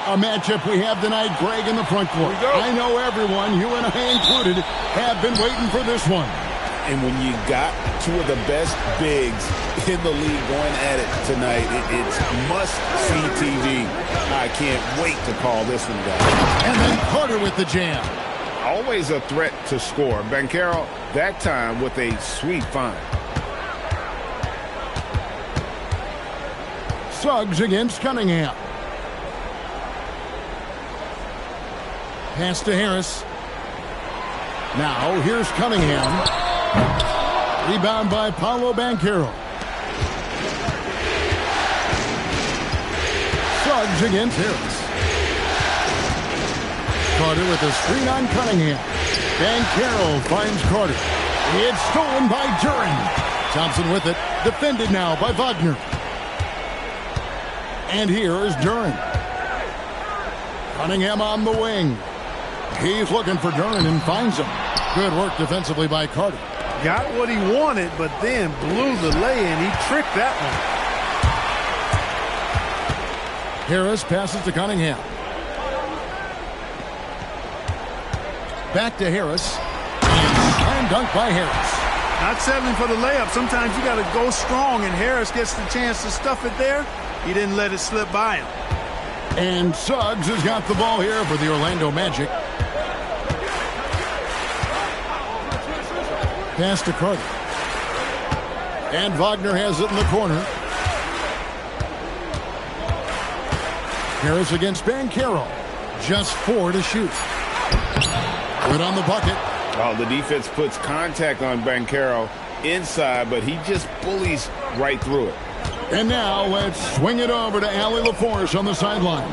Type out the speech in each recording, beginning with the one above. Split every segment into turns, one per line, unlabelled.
A matchup we have tonight, Greg, in the front court. I know everyone, you and I included, have been waiting for this one.
And when you got two of the best bigs in the league going at it tonight, it's must-see TV. I can't wait to call this one, guys.
And then Carter with the jam.
Always a threat to score. Banchero, that time with a sweet find.
Suggs against Cunningham. Pass to Harris. Now, here's Cunningham. Rebound by Paolo Banchero. Suggs against Harris. Carter with a screen on Cunningham. Banchero finds Carter. It's stolen by Duren. Thompson with it. Defended now by Wagner. And here is Duren. Cunningham on the wing. He's looking for Duren and finds him. Good work defensively by Carter.
Got what he wanted, but then blew the lay-in. He tricked that one.
Harris passes to Cunningham. Back to Harris. And slam dunk by Harris.
Not settling for the layup. Sometimes you got to go strong, and Harris gets the chance to stuff it there. He didn't let it slip by him.
And Suggs has got the ball here for the Orlando Magic. Pass to Carter. And Wagner has it in the corner. Harris against Banchero. Just 4 to shoot. Good on the bucket.
Oh, the defense puts contact on Banchero inside, but he just bullies right through it.
And now let's swing it over to Allie LaForce on the sideline.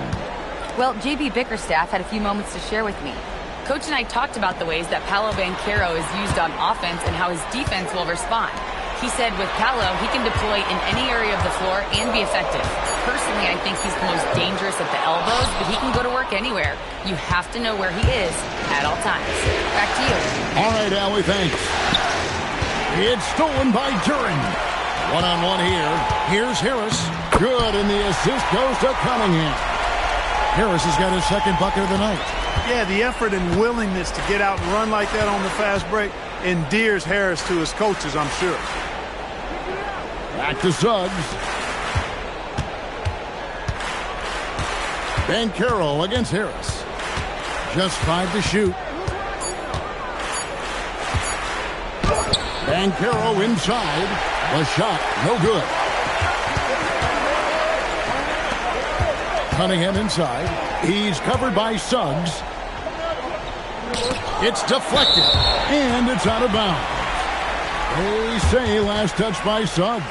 Well, JB Bickerstaff had a few moments to share with me. Coach and I talked about the ways that Paolo Banchero is used on offense and how his defense will respond. He said with Paolo, he can deploy in any area of the floor and be effective. Personally, I think he's the most dangerous at the elbows, but he can go to work anywhere. You have to know where he is at all times. Back to you.
All right, Allie, thanks. It's stolen by Duren. One-on-one here. Here's Harris. Good, and the assist goes to Cunningham. Harris has got his second bucket of the night.
Yeah, the effort and willingness to get out and run like that on the fast break endears Harris to his coaches, I'm sure.
Back to Suggs. Banchero against Harris. Just 5 to shoot. Banchero inside. The shot, no good. Cunningham inside. He's covered by Suggs. It's deflected, and it's out of bounds. They say last touch by Suggs.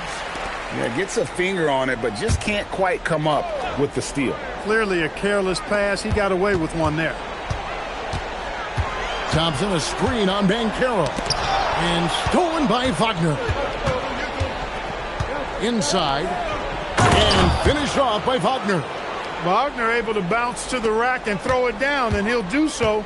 Yeah, gets a finger on it, but just can't quite come up with the steal.
Clearly a careless pass. He got away with one there.
Thompson, a screen on Banchero. And stolen by Wagner. Inside. And finished off by Wagner.
Wagner able to bounce to the rack and throw it down, and he'll do so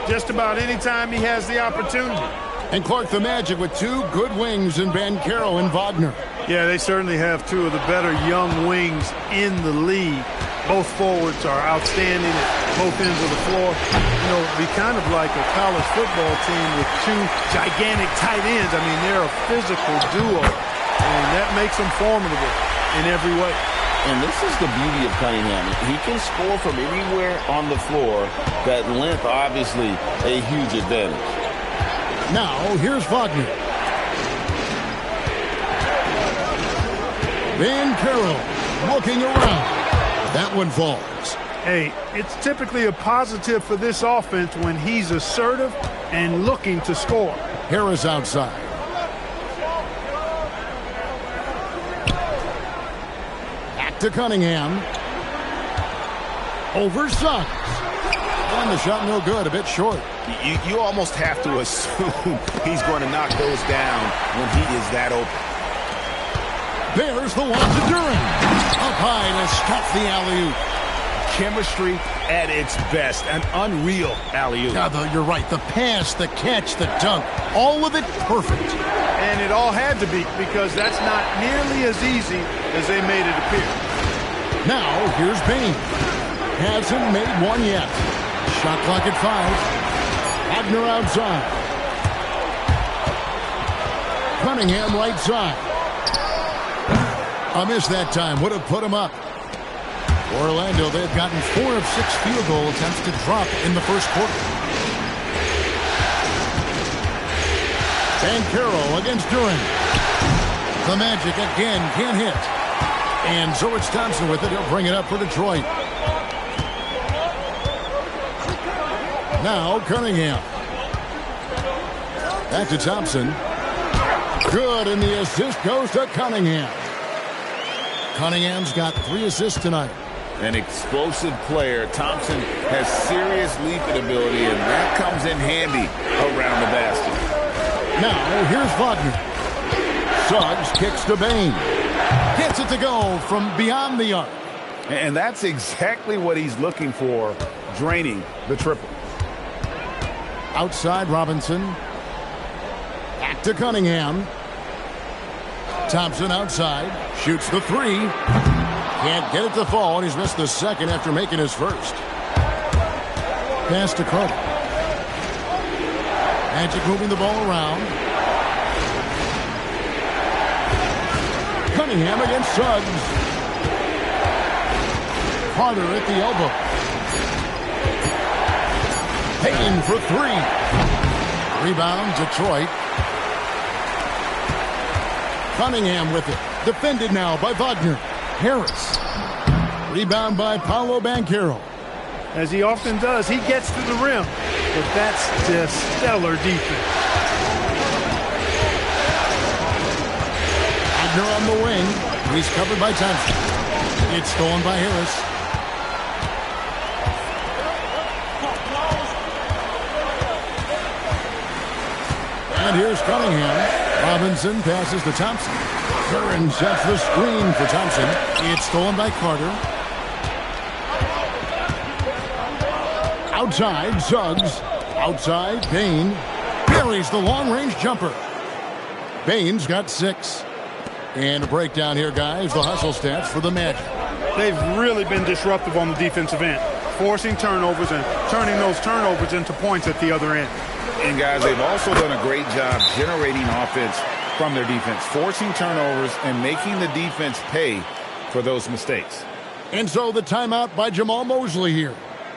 just about any time he has the opportunity.
And Clark, the Magic with 2 good wings in Banchero and Wagner.
Yeah, they certainly have 2 of the better young wings in the league. Both forwards are outstanding at both ends of the floor. You know, it'd be kind of like a college football team with 2 gigantic tight ends. I mean, they're a physical duo, and that makes them formidable in every way.
And this is the beauty of Cunningham. He can score from anywhere on the floor. That length, obviously, a huge advantage.
Now, here's Wagner. Banchero looking around. That one falls.
Hey, it's typically a positive for this offense when he's assertive and looking to score.
Harris outside. Back to Cunningham. Over Suggs. And the shot no good, a bit short.
You almost have to assume he's going to knock those down when he is that open.
There's the one to Duren. Up high to stop the alley-oop.
Chemistry at its best. An unreal alley-oop.
Yeah, you're right. The pass, the catch, the dunk, all of it perfect.
And it all had to be, because that's not nearly as easy as they made it appear.
Now, here's Bain. Hasn't made one yet. Shot clock at 5. Wagner outside. Cunningham right side. A miss that time. Would have put him up. Orlando, they've gotten 4 of 6 field goal attempts to drop in the first quarter. Banchero against Durant. The Magic again can't hit. And so it's Thompson with it. He'll bring it up for Detroit. Now Cunningham. Back to Thompson. Good, and the assist goes to Cunningham. Cunningham's got 3 assists tonight.
An explosive player. Thompson has serious leaping ability, and that comes in handy around the basket.
Now, here's Wagner. Suggs kicks to Bane. Gets it to go from beyond the arc.
And that's exactly what he's looking for, draining the triple.
Outside Robinson. Back to Cunningham. Thompson outside. Shoots the 3. Can't get it to fall, and he's missed the second after making his first. Pass to Carter. Magic moving the ball around. Cunningham against Suggs. Carter at the elbow. Payne for 3. Rebound, Detroit. Cunningham with it. Defended now by Wagner. Harris. Rebound by Paolo Banchero.
As he often does, he gets to the rim. But that's just stellar defense.
Wagner on the wing. He's covered by Thompson. It's stolen by Harris. And here's Cunningham. Robinson passes to Thompson. Curran sets the screen for Thompson. It's stolen by Carter. Outside, Suggs. Outside, Payne. Buries the long-range jumper. Payne's got 6. And a breakdown here, guys. The hustle stats for the Magic.
They've really been disruptive on the defensive end, forcing turnovers and turning those turnovers into points at the other end.
And, guys, they've also done a great job generating offense from their defense, forcing turnovers and making the defense pay for those mistakes.
And so the timeout by Jamal Mosley here.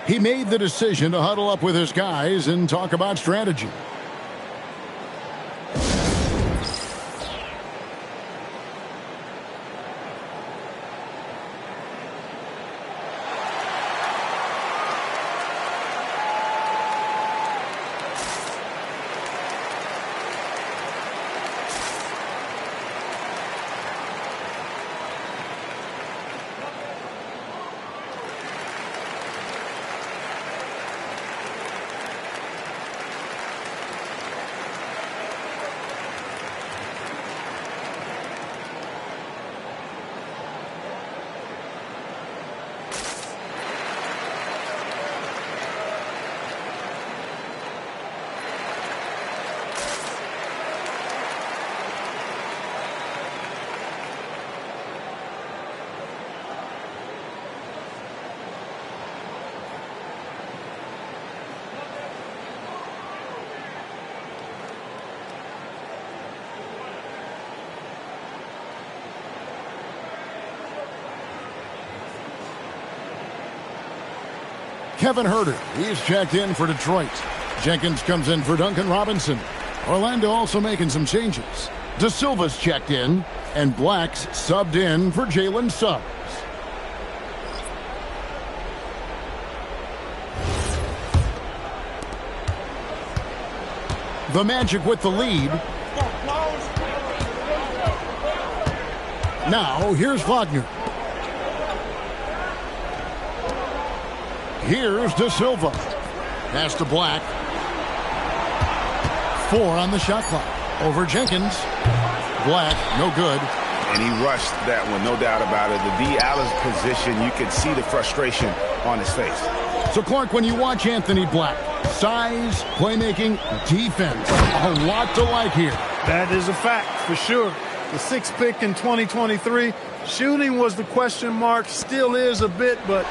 He made the decision to huddle up with his guys and talk about strategy. Kevin Huerter, he's checked in for Detroit. Jenkins comes in for Duncan Robinson. Orlando also making some changes. De Silva's checked in, and Black's subbed in for Jalen Suggs. The Magic with the lead. Now, here's Wagner. Here's De Silva. Pass to Black. 4 on the shot clock. Over Jenkins. Black, no good.
And he rushed that one, no doubt about it. The D. Allen's position, you could see the frustration on his face.
So, Clark, when you watch Anthony Black, size, playmaking, defense, a lot to like here.
That is a fact for sure. The 6th pick in 2023. Shooting was the question mark, still is a bit, but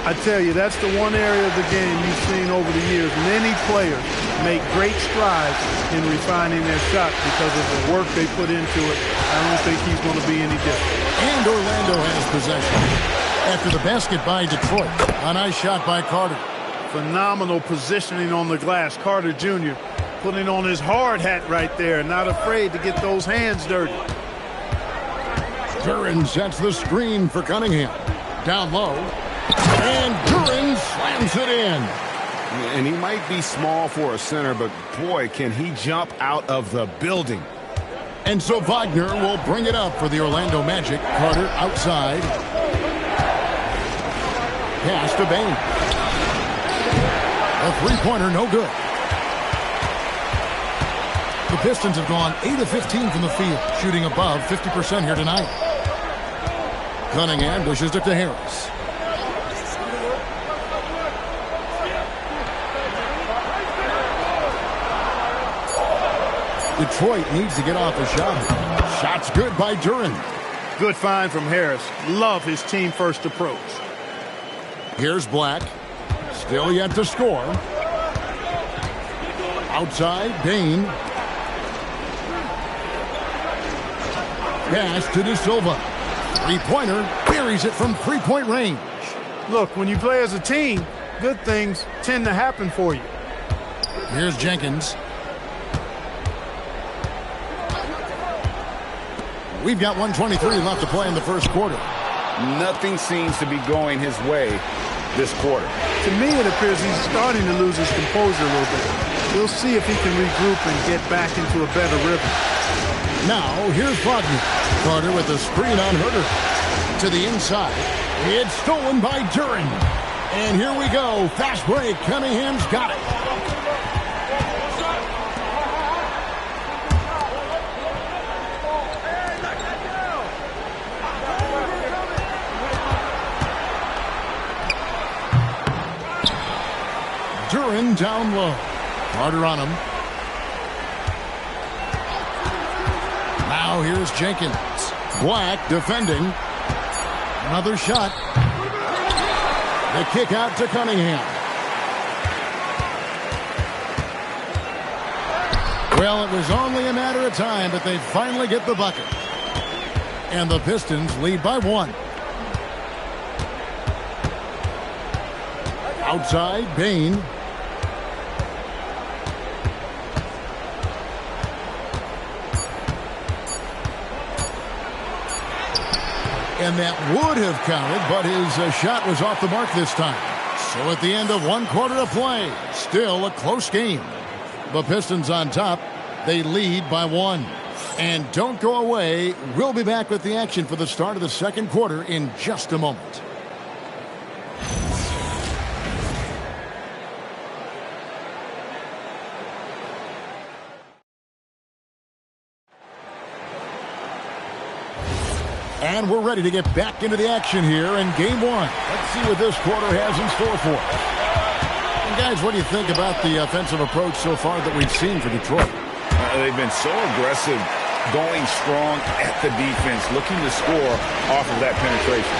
I tell you, that's the one area of the game you've seen over the years. Many players make great strides in refining their shot because of the work they put into it. I don't think he's going to be any different.
And Orlando has possession. After the basket by Detroit. A nice shot by Carter.
Phenomenal positioning on the glass. Carter Jr. putting on his hard hat right there. Not afraid to get those hands dirty.
Duren sets the screen for Cunningham. Down low. And Duren slams it in.
And he might be small for a center, but boy, can he jump out of the building.
And so Wagner will bring it up for the Orlando Magic. Carter outside. Pass to Bain. A three-pointer, no good. The Pistons have gone 8 of 15 from the field, shooting above 50% here tonight. Cunningham dishes it to Harris. Detroit needs to get off a shot. Shot's good by Duren.
Good find from Harris. Love his team-first approach.
Here's Black. Still yet to score. Outside, Bain. Pass to De Silva. Three-pointer. Buries it from three-point range.
Look, when you play as a team, good things tend to happen for you.
Here's Jenkins. We've got 1:23 left to play in the first quarter.
Nothing seems to be going his way this quarter.
To me, it appears he's starting to lose his composure a little bit. We'll see if he can regroup and get back into a better rhythm.
Now, here's Wagner. Carter with a screen on Herter. To the inside. It's stolen by Duren. And here we go. Fast break. Cunningham's got it. Duren down low. Carter on him. Now here's Jenkins. Black defending. Another shot. The kick out to Cunningham. Well, it was only a matter of time, but they finally get the bucket. And the Pistons lead by 1. Outside, Bain. And that would have counted, but his shot was off the mark this time. So at the end of 1 quarter of play, still a close game. The Pistons on top. They lead by 1. And don't go away. We'll be back with the action for the start of the second quarter in just a moment. And we're ready to get back into the action here in Game 1. Let's see what this quarter has in store for us. And guys, what do you think about the offensive approach so far that we've seen for Detroit?
They've been so aggressive, going strong at the defense, looking to score off of that penetration.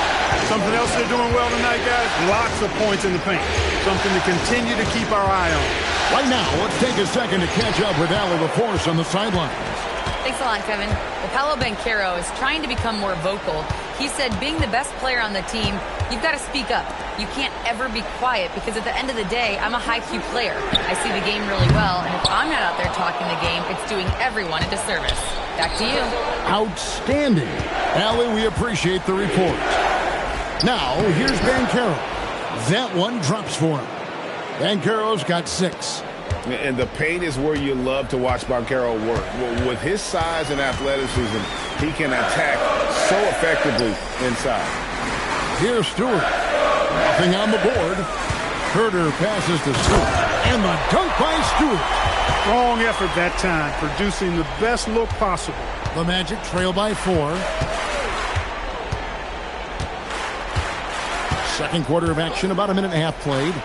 Something else they're doing well tonight, guys? Lots of points in the paint. Something to continue to keep our eye on.
Right now, let's take a second to catch up with Allie LaForce on the sidelines.
Thanks a lot, Kevin. Well, Paolo Banchero is trying to become more vocal. He said being the best player on the team, you've got to speak up. You can't ever be quiet because at the end of the day, I'm a high-Q player. I see the game really well, and if I'm not out there talking the game, it's doing everyone a disservice. Back to you.
Outstanding. Allie, we appreciate the report. Now, here's Banchero. That one drops for him. Banchero's got 6.
And the paint is where you love to watch Banchero work. With his size and athleticism, he can attack so effectively inside.
Here's Stewart. Nothing on the board. Herter passes to Stewart. And the dunk by Stewart.
Strong effort that time, producing the best look possible.
The Magic trail by 4. Second quarter of action, about a minute and a half played.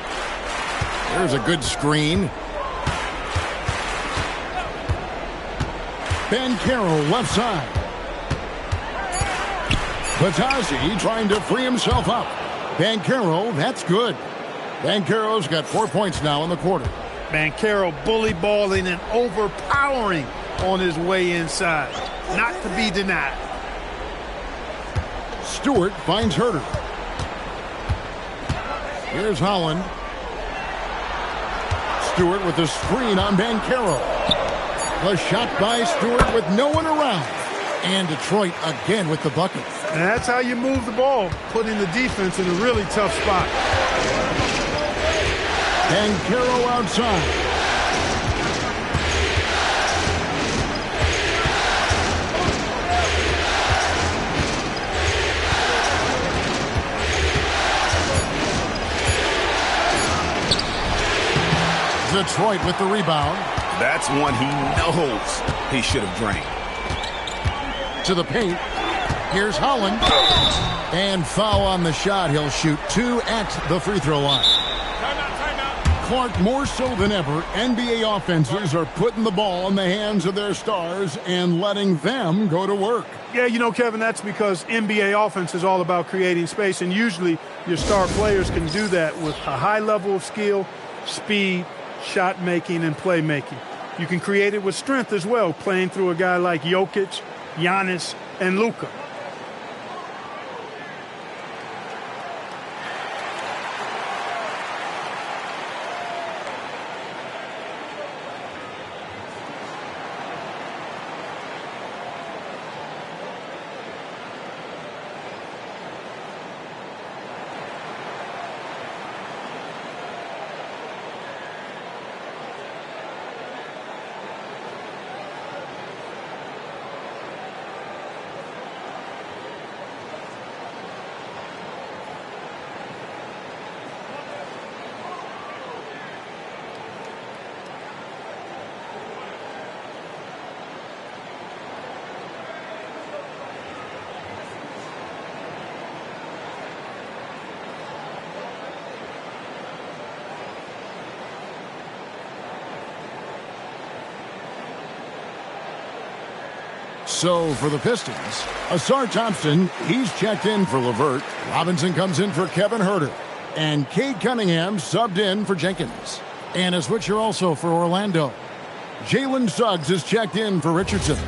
There's a good screen. Banchero left side. Batazzi trying to free himself up. Banchero, that's good. Banchero's got 4 points now in the quarter.
Banchero bully balling and overpowering on his way inside. Not to be denied.
Stewart finds Herter. Here's Holland. Stewart with the screen on Banchero. The shot by Stewart with no one around. And Detroit again with the bucket.
And that's how you move the ball, putting the defense in a really tough spot.
Banchero outside. Detroit with the rebound.
That's one he knows he should have drained.
To the paint. Here's Holland. And foul on the shot. He'll shoot 2 at the free throw line. Clark, more so than ever, NBA offenses are putting the ball in the hands of their stars and letting them go to work.
Yeah, you know, Kevin, that's because NBA offense is all about creating space, and usually your star players can do that with a high level of skill, speed, shot making, and playmaking. You can create it with strength as well, playing through a guy like Jokic, Giannis, and Luka.
So for the Pistons, Asar Thompson, he's checked in for LeVert. Robinson comes in for Kevin Herter. And Cade Cunningham subbed in for Jenkins. And a switcher also for Orlando. Jalen Suggs is checked in for Richardson.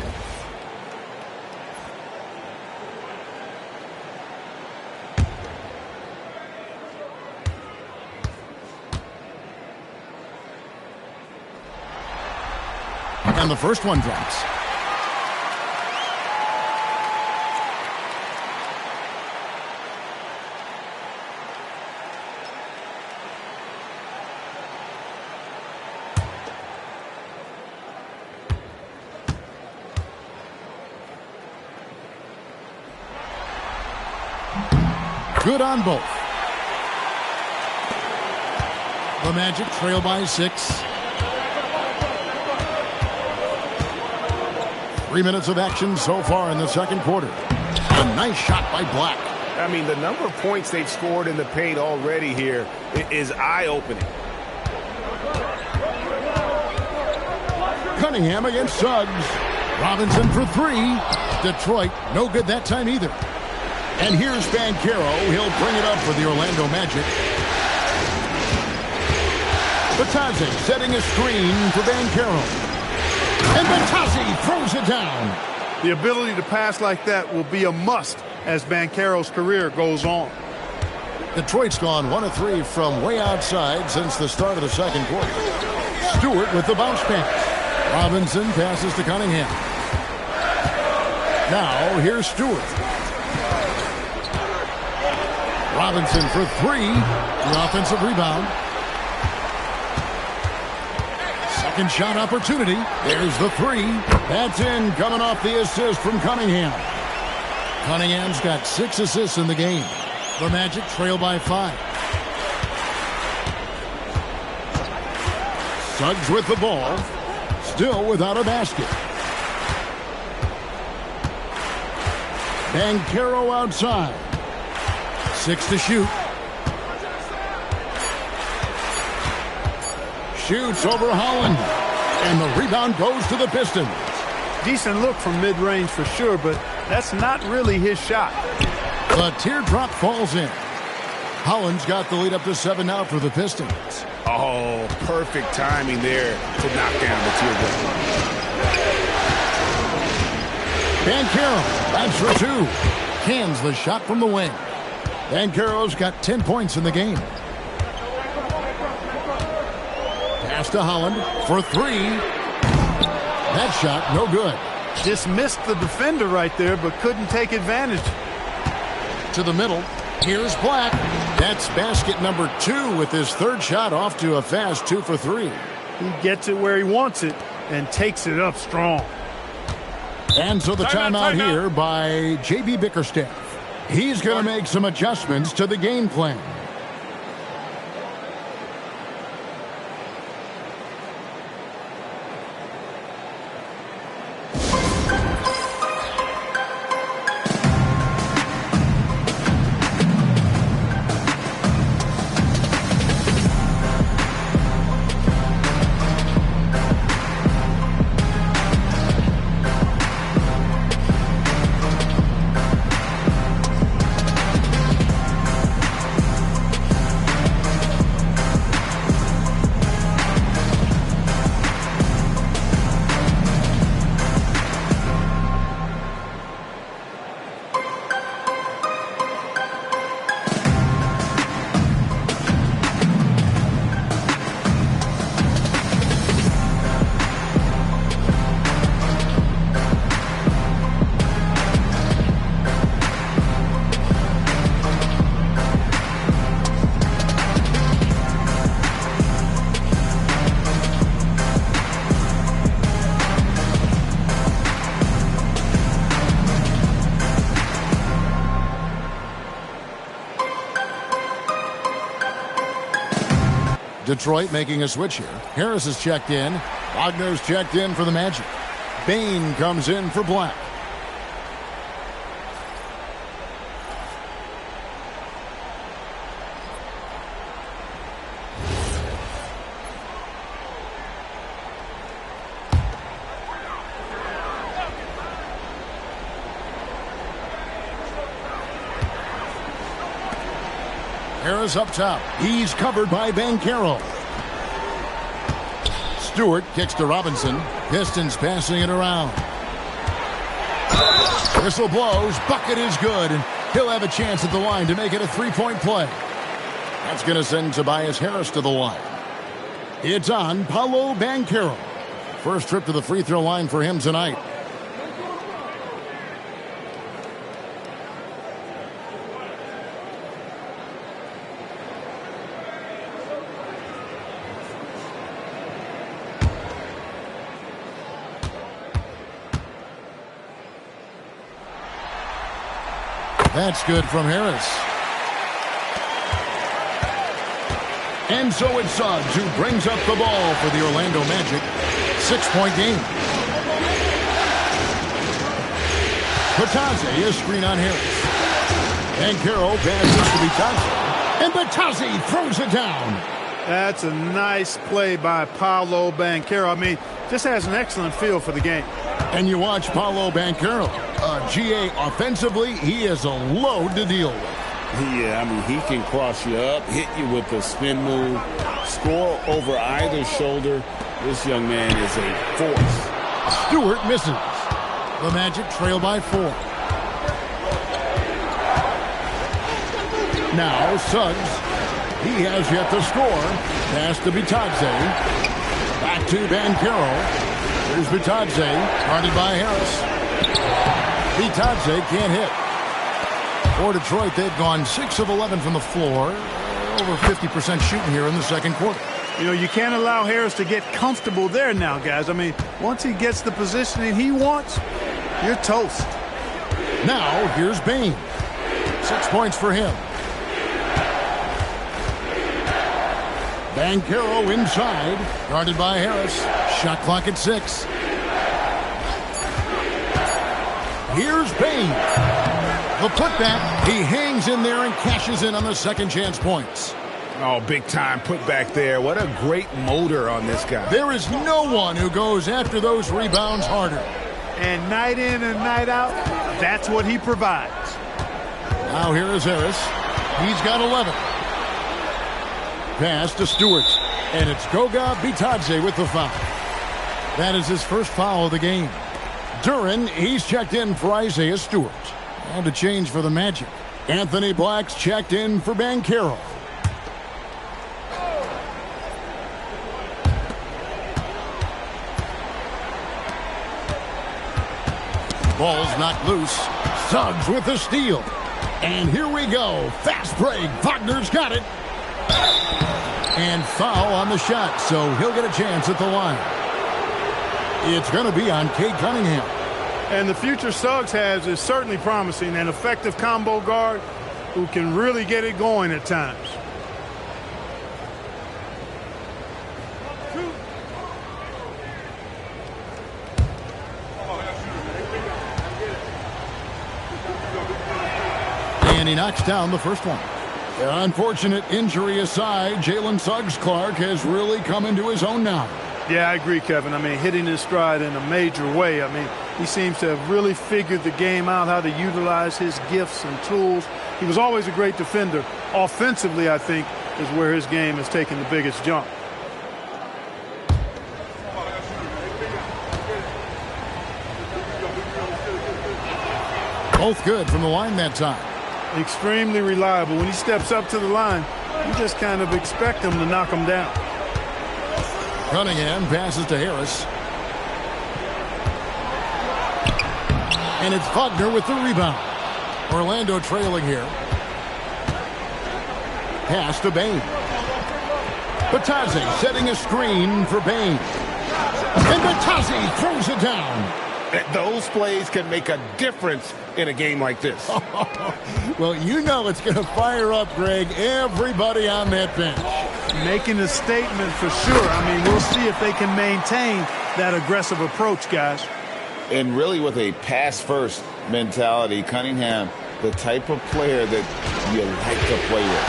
And the first one drops. Good on both. The Magic trail by 6. 3 minutes of action so far in the second quarter. A nice shot by Black.
I mean, the number of points they've scored in the paint already here is eye-opening.
Cunningham against Suggs. Robinson for 3. Detroit, no good that time either. And here's Banchero. He'll bring it up for the Orlando Magic. Batazzi setting a screen for Banchero. And Batazzi throws it down.
The ability to pass like that will be a must as Banchero's career goes on.
Detroit's gone 1 of 3 from way outside since the start of the second quarter. Stewart with the bounce pass. Robinson passes to Cunningham. Now here's Stewart. Robinson for 3. The offensive rebound. Second shot opportunity. There's the 3. That's in, coming off the assist from Cunningham. Cunningham's got 6 assists in the game. The Magic trail by 5. Suggs with the ball. Still without a basket. Banchero outside. 6 to shoot. Shoots over Holland. And the rebound goes to the Pistons.
Decent look from mid-range for sure, but that's not really his shot.
The teardrop falls in. Holland's got the lead up to 7 now for the Pistons.
Oh, perfect timing there to knock down the teardrop.
Banchero, that's for 2. Cans the shot from the wing. Banchero's got 10 points in the game. Pass to Holland for 3. That shot, no good.
Just missed the defender right there, but couldn't take advantage.
To the middle. Here's Black. That's basket number 2 with his 3rd shot off to a fast 2 for 3.
He gets it where he wants it and takes it up strong.
And so the timeout here by J.B. Bickerstaff. He's going to make some adjustments to the game plan. Detroit making a switch here. Harris is checked in. Wagner's checked in for the Magic. Bain comes in for Black. Harris up top. He's covered by Banchero. Stewart kicks to Robinson. Pistons passing it around. Whistle blows. Bucket is good. And he'll have a chance at the line to make it a 3-point play. That's going to send Tobias Harris to the line. It's on Paolo Banchero. First trip to the free throw line for him tonight. That's good from Harris. And so it's Suggs who brings up the ball for the Orlando Magic. 6-point game. Batazzi, a screen on Harris. Banchero passes to Batazzi. And Batazzi throws it down.
That's a nice play by Paolo Banchero. I mean, just has an excellent feel for the game.
And you watch Paolo Banchero. GA offensively, he is a load to deal with.
Yeah, I mean, he can cross you up, hit you with a spin move, score over either shoulder. This young man is a force.
Stewart misses. The Magic trail by 4. Now Suggs. He has yet to score. Pass to Bitadze. Back to Banchero. Here's Bitadze. Guarded by Harris. Bitadze can't hit. For Detroit, they've gone 6 of 11 from the floor. Over 50% shooting here in the second quarter.
You know, you can't allow Harris to get comfortable there now, guys. I mean, once he gets the positioning he wants, you're toast.
Now, here's Bain. 6 points for him. Banchero inside. Guarded by Harris. Shot clock at 6. Here's Bain. The putback. He hangs in there and cashes in on the second chance points.
Oh, big time putback there. What a great motor on this guy.
There is no one who goes after those rebounds harder.
And night in and night out, that's what he provides.
Now here is Harris. He's got 11. Pass to Stewart. And it's Goga Bitadze with the foul. That is his first foul of the game. Duren, he's checked in for Isaiah Stewart. And a change for the Magic. Anthony Black's checked in for Banchero. Ball's knocked loose. Suggs with the steal. And here we go. Fast break. Wagner's got it. And foul on the shot, so he'll get a chance at the line. It's going to be on Cade Cunningham.
And the future Suggs has is certainly promising. An effective combo guard who can really get it going at times.
And he knocks down the first one. Unfortunate injury aside, Jalen Suggs-Clark has really come into his own now.
Yeah, I agree, Kevin. I mean, hitting his stride in a major way. I mean, he seems to have really figured the game out, how to utilize his gifts and tools. He was always a great defender. Offensively, I think, is where his game has taken the biggest jump.
Both good from the line that time.
Extremely reliable. When he steps up to the line, you just kind of expect him to knock him down.
Cunningham passes to Harris. And it's Wagner with the rebound. Orlando trailing here. Pass to Bane. Bitadze setting a screen for Bane. And Bitadze throws it down.
Those plays can make a difference in a game like this.
Well, you know it's going to fire up, Greg, everybody on that bench.
Making a statement for sure. I mean, we'll see if they can maintain that aggressive approach, guys.
And really with a pass-first mentality, Cunningham, the type of player that you like to play with.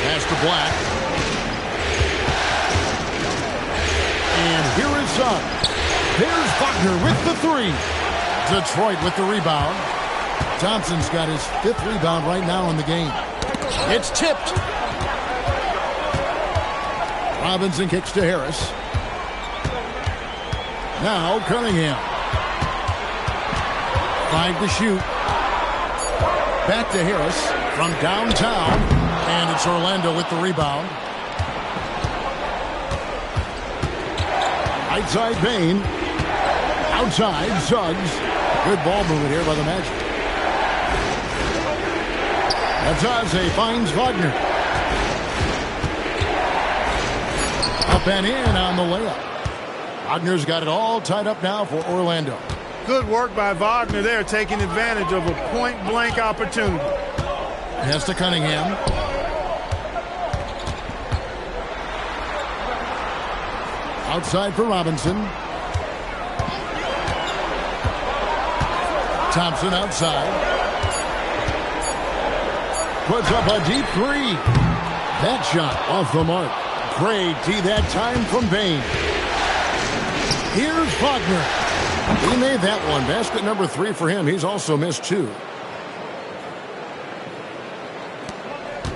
Pass to Black. And here is Suggs. There's Wagner with the three. Detroit with the rebound. Johnson's got his 5th rebound right now in the game. It's tipped. Robinson kicks to Harris. Now Cunningham. 5 to shoot. Back to Harris from downtown. And it's Orlando with the rebound. Right side Bane. Outside Suggs. Good ball movement here by the Magic. Bitadze finds Wagner. Up and in on the layup. Wagner's got it all tied up now for Orlando.
Good work by Wagner there, taking advantage of a point-blank opportunity.
Pass to Cunningham. Outside for Robinson. Thompson outside. Puts up a deep three. That shot off the mark. Great D that time from Bane. Here's Wagner. He made that one. Basket number 3 for him. He's also missed 2.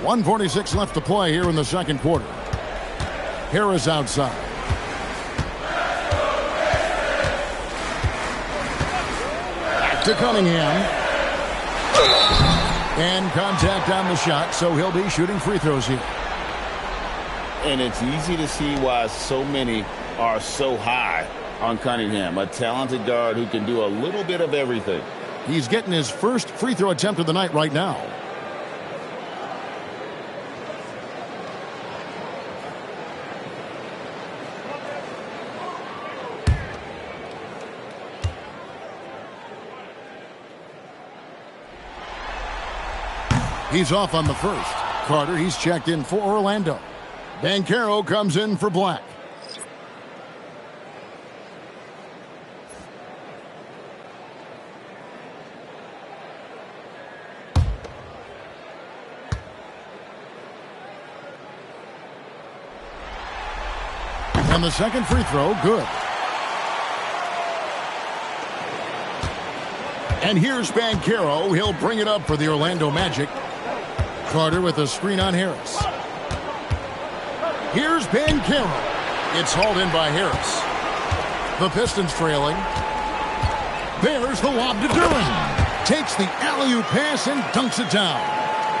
1:46 left to play here in the second quarter. Harris outside. Back to Cunningham. And contact on the shot, so he'll be shooting free throws here.
And it's easy to see why so many are so high on Cunningham, a talented guard who can do a little bit of everything.
He's getting his first free throw attempt of the night right now. He's off on the first. Carter, he's checked in for Orlando. Banchero comes in for Black. And the second free throw, good. And here's Banchero. He'll bring it up for the Orlando Magic. Carter with a screen on Harris. Here's Banchero. It's hauled in by Harris. The Pistons trailing. There's the lob to Duren. Takes the alley-oop pass and dunks it down.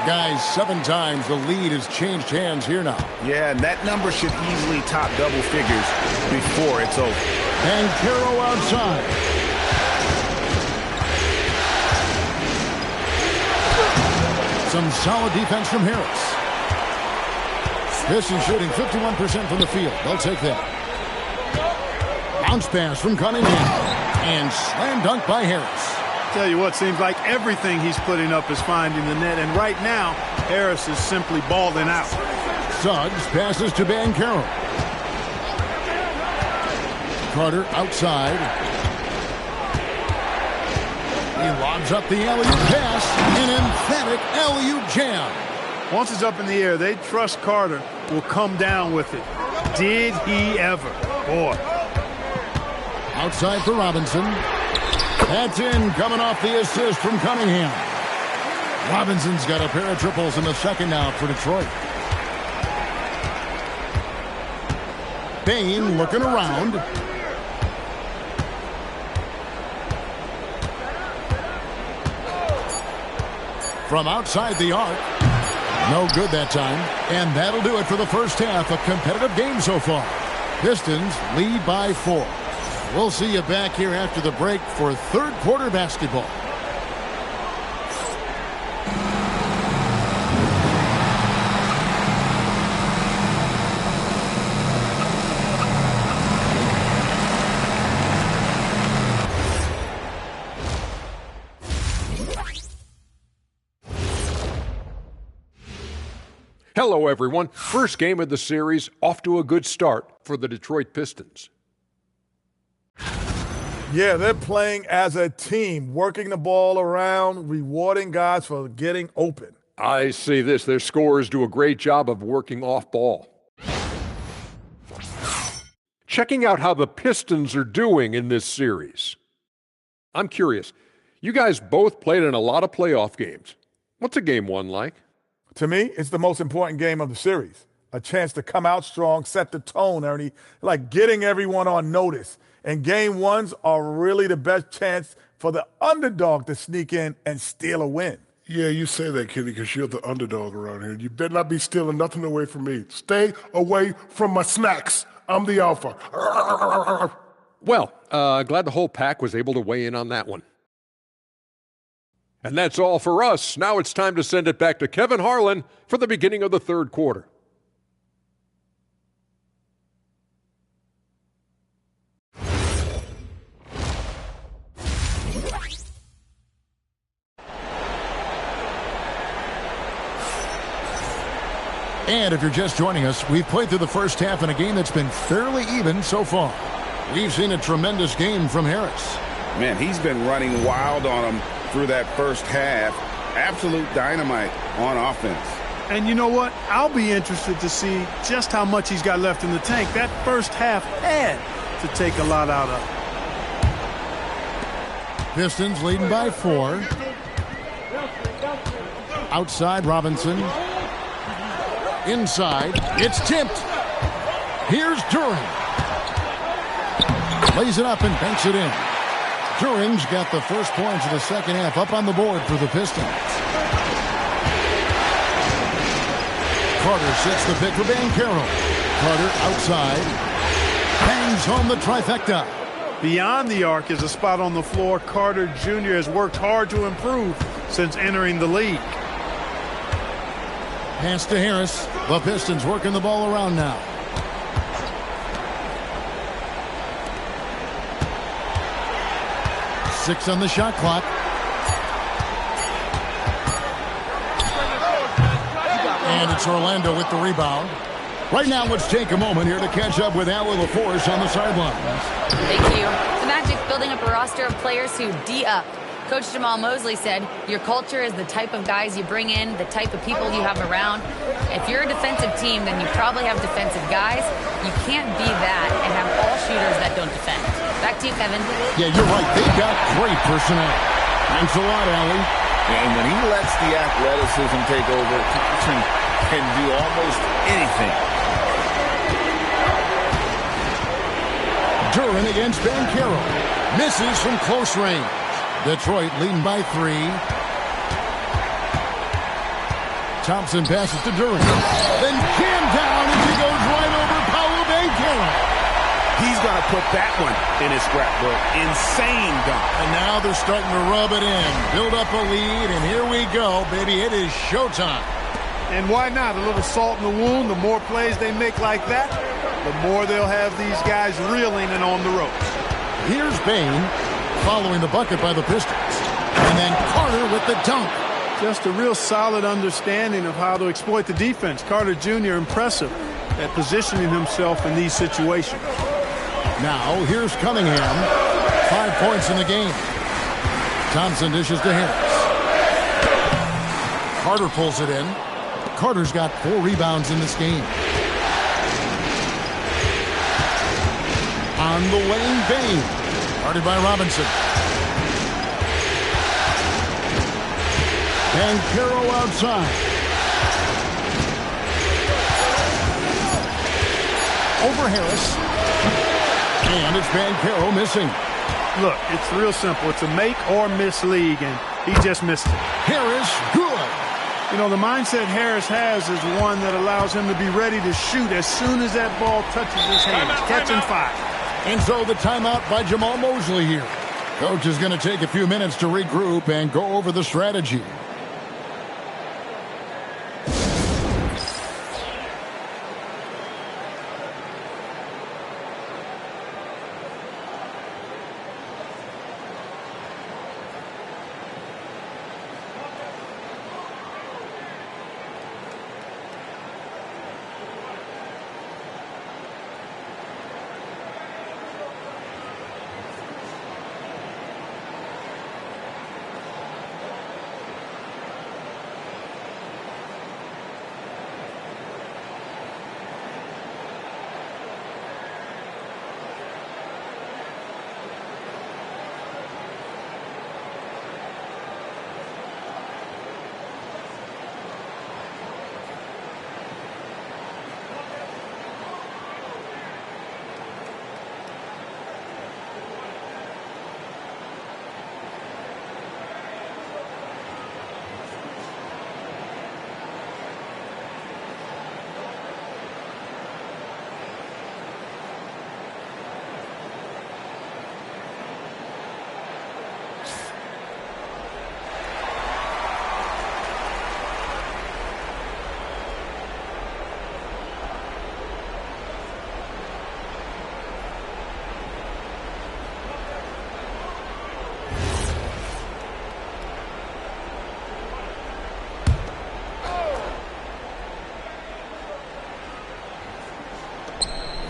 Guys, 7 times the lead has changed hands here now.
Yeah, and that number should easily top double figures before it's over.
Banchero outside. Some solid defense from Harris. Pistons shooting 51% from the field. They'll take that. Bounce pass from Cunningham. And slam dunk by Harris.
Tell you what, seems like everything he's putting up is finding the net. And right now, Harris is simply balling out.
Suggs passes to Banchero. Carter outside. He lobs up the alley-oop pass. An emphatic alley-oop jam.
Once it's up in the air, they trust Carter will come down with it. Did he ever? Boy.
Outside for Robinson. That's in, coming off the assist from Cunningham. Robinson's got a pair of triples in the second now for Detroit. Bain looking around. From outside the arc. No good that time. And that'll do it for the first half. A competitive game so far. Pistons lead by 4. We'll see you back here after the break for third quarter basketball.
Hello, everyone. First game of the series, off to a good start for the Detroit Pistons.
Yeah, they're playing as a team, working the ball around, rewarding guys for getting open.
I see this. Their scorers do a great job of working off ball. Checking out how the Pistons are doing in this series. I'm curious. You guys both played in a lot of playoff games. What's a game 1 like?
To me, it's the most important game of the series. A chance to come out strong, set the tone, Ernie, like getting everyone on notice. And game 1s are really the best chance for the underdog to sneak in and steal a win.
Yeah, you say that, Kenny, because you're the underdog around here. You better not be stealing nothing away from me. Stay away from my snacks. I'm the alpha.
Well, glad the whole pack was able to weigh in on that one. And that's all for us. Now it's time to send it back to Kevin Harlan for the beginning of the third quarter.
And if you're just joining us, we've played through the first half in a game that's been fairly even so far. We've seen a tremendous game from Harris.
Man, he's been running wild on him through that first half. Absolute dynamite on offense.
And you know what? I'll be interested to see just how much he's got left in the tank. That first half had to take a lot out of him.
Pistons leading by 4. Outside, Robinson. Inside, it's tipped. Here's Duren. Lays it up and banks it in. Duren's got the first points of the second half up on the board for the Pistons. Carter sets the pick for Banchero. Carter outside. Bangs home the trifecta.
Beyond the arc is a spot on the floor. Carter Jr. has worked hard to improve since entering the league.
Pass to Harris. The Pistons working the ball around now. Six on the shot clock. And it's Orlando with the rebound. Right now, let's take a moment here to catch up with Al LaForce on the sidelines.
Thank you. The Magic building up a roster of players who D-up. Coach Jamal Mosley said, your culture is the type of guys you bring in, the type of people you have around. If you're a defensive team, then you probably have defensive guys. You can't be that and have all shooters that don't defend. Back to you, Kevin.
Yeah, you're right. They've got great personnel. Thanks a lot, Allie.
And when he lets the athleticism take over, can do almost anything.
Duran against Banchero. Misses from close range. Detroit leading by 3. Thompson passes to Duran. Then jammed down as he goes right over Paolo Banchero.
He's going to put that one in his scrapbook. Insane dunk.
And now they're starting to rub it in. Build up a lead, and here we go, baby. It is showtime.
And why not? A little salt in the wound. The more plays they make like that, the more they'll have these guys reeling and on the ropes.
Here's Bain following the bucket by the Pistons. And then Carter with the dunk.
Just a real solid understanding of how to exploit the defense. Carter Jr. impressive at positioning himself in these situations.
Now, here's Cunningham. 5 points in the game. Thompson dishes to Harris. Carter pulls it in. Carter's got 4 rebounds in this game. On the lane, Bain. Guarded by Robinson. Banchero outside. Over Harris. And it's Banchero missing.
Look, it's real simple. It's a make or miss league, and he just missed it.
Harris, good.
You know, the mindset Harris has is one that allows him to be ready to shoot as soon as that ball touches his hands. Catch and fire.
And so the timeout by Jamal Mosley here. Coach is going to take a few minutes to regroup and go over the strategy.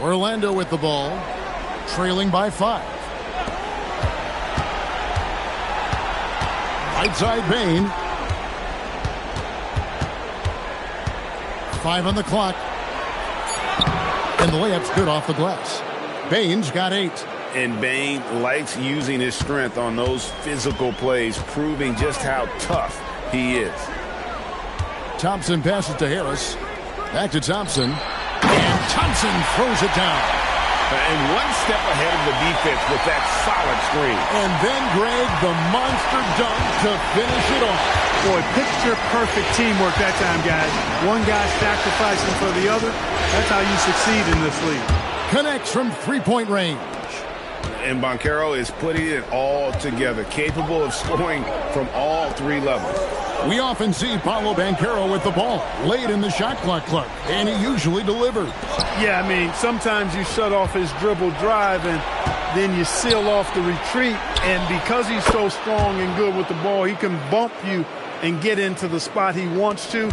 Orlando with the ball, trailing by 5. Right side, Bain. 5 on the clock. And the layup's good off the glass. Bain's got 8.
And Bain likes using his strength on those physical plays, proving just how tough he is.
Thompson passes to Harris. Back to Thompson. And Thompson throws it down.
And one step ahead of the defense with that solid screen.
And then, Greg, the monster dunk to finish it off.
Boy, picture-perfect teamwork that time, guys. One guy sacrificing for the other. That's how you succeed in this league.
Connects from three-point range.
And Banchero is putting it all together, capable of scoring from all 3 levels.
We often see Paolo Banchero with the ball late in the shot clock, and he usually delivers.
Yeah, I mean, sometimes you shut off his dribble drive and then you seal off the retreat. And because he's so strong and good with the ball, he can bump you and get into the spot he wants to.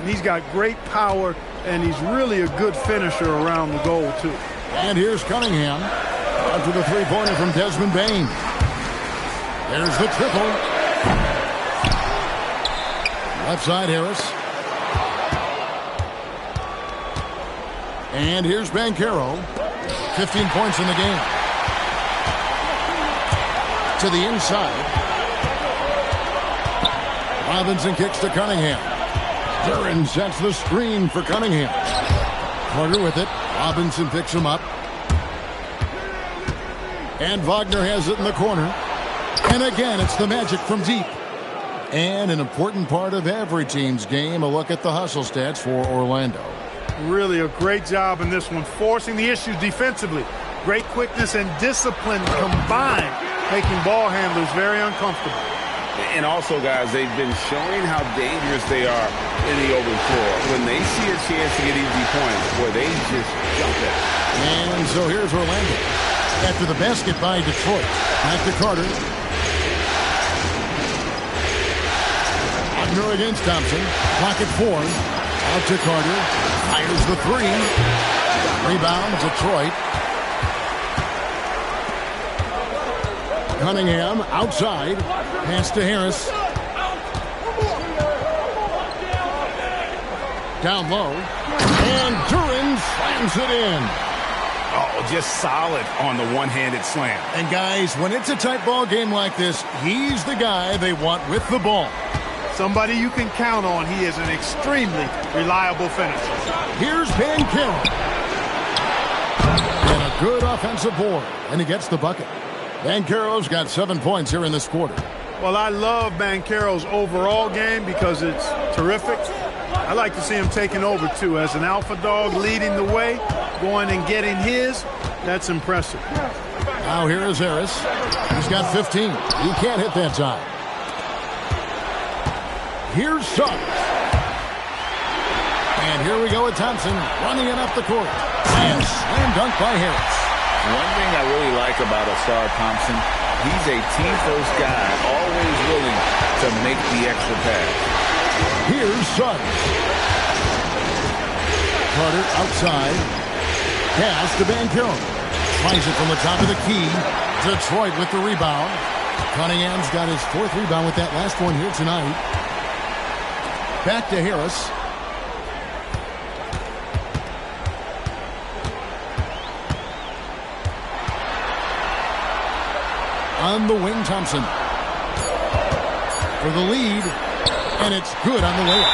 He's got great power, and he's really a good finisher around the goal, too.
And here's Cunningham after the three-pointer from Desmond Bain. There's the triple. Left side, Harris. And here's Banchero. 15 points in the game. To the inside. Robinson kicks to Cunningham. Duran sets the screen for Cunningham. Carter with it. Robinson picks him up. And Wagner has it in the corner. And again, it's the Magic from deep. And an important part of every team's game, a look at the hustle stats for Orlando.
Really a great job in this one, forcing the issues defensively. Great quickness and discipline combined, making ball handlers very uncomfortable.
And also, guys, they've been showing how dangerous they are in the open floor. When they see a chance to get easy points, boy, they just jump it.
And so here's Orlando. After the basket by Detroit. Back to Carter. Wagner against Thompson. Clock at 4. Out to Carter. Fires the 3. Rebound, Detroit. Cunningham outside. Pass to Harris. Down low. And Duran slams it in.
Oh, just solid on the one-handed slam.
And guys, when it's a tight ball game like this, he's the guy they want with the ball.
Somebody you can count on. He is an extremely reliable finisher.
Here's Banchero. And a good offensive board. And he gets the bucket. Banchero's got 7 points here in this quarter.
Well, I love Banchero's overall game because it's terrific. I like to see him taking over, too. As an alpha dog leading the way, going and getting his, that's impressive.
Now here is Harris. He's got 15. He can't hit that time. Here's Suggs. And here we go with Thompson running it up the court. And slam dunk by Harris.
One thing I really like about Asar Thompson, he's a team-first guy, always willing to make the extra pass.
Here's Suggs. Carter outside. Pass to Banchero. Tries it from the top of the key. Detroit with the rebound. Cunningham's got his 4th rebound with that last one here tonight. Back to Harris. On the wing, Thompson. For the lead. And it's good on the layup.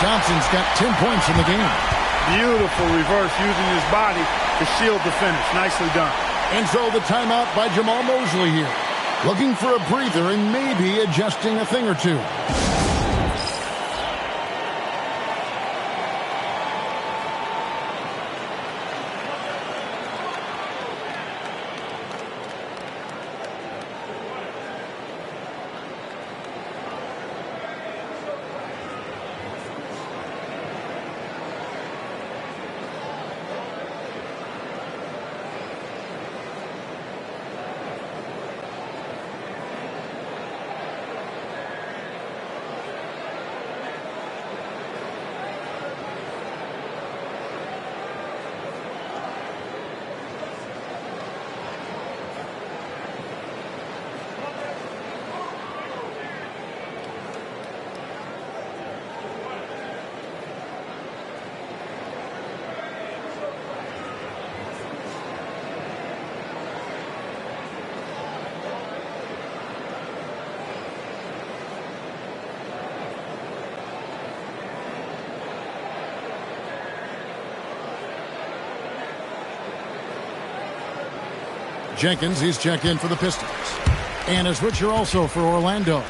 Thompson's got 10 points in the game.
Beautiful reverse using his body to shield the finish. Nicely done.
And so the timeout by Jamal Mosley here. Looking for a breather and maybe adjusting a thing or two. Jenkins, he's checked in for the Pistons. And a switcher also for Orlando.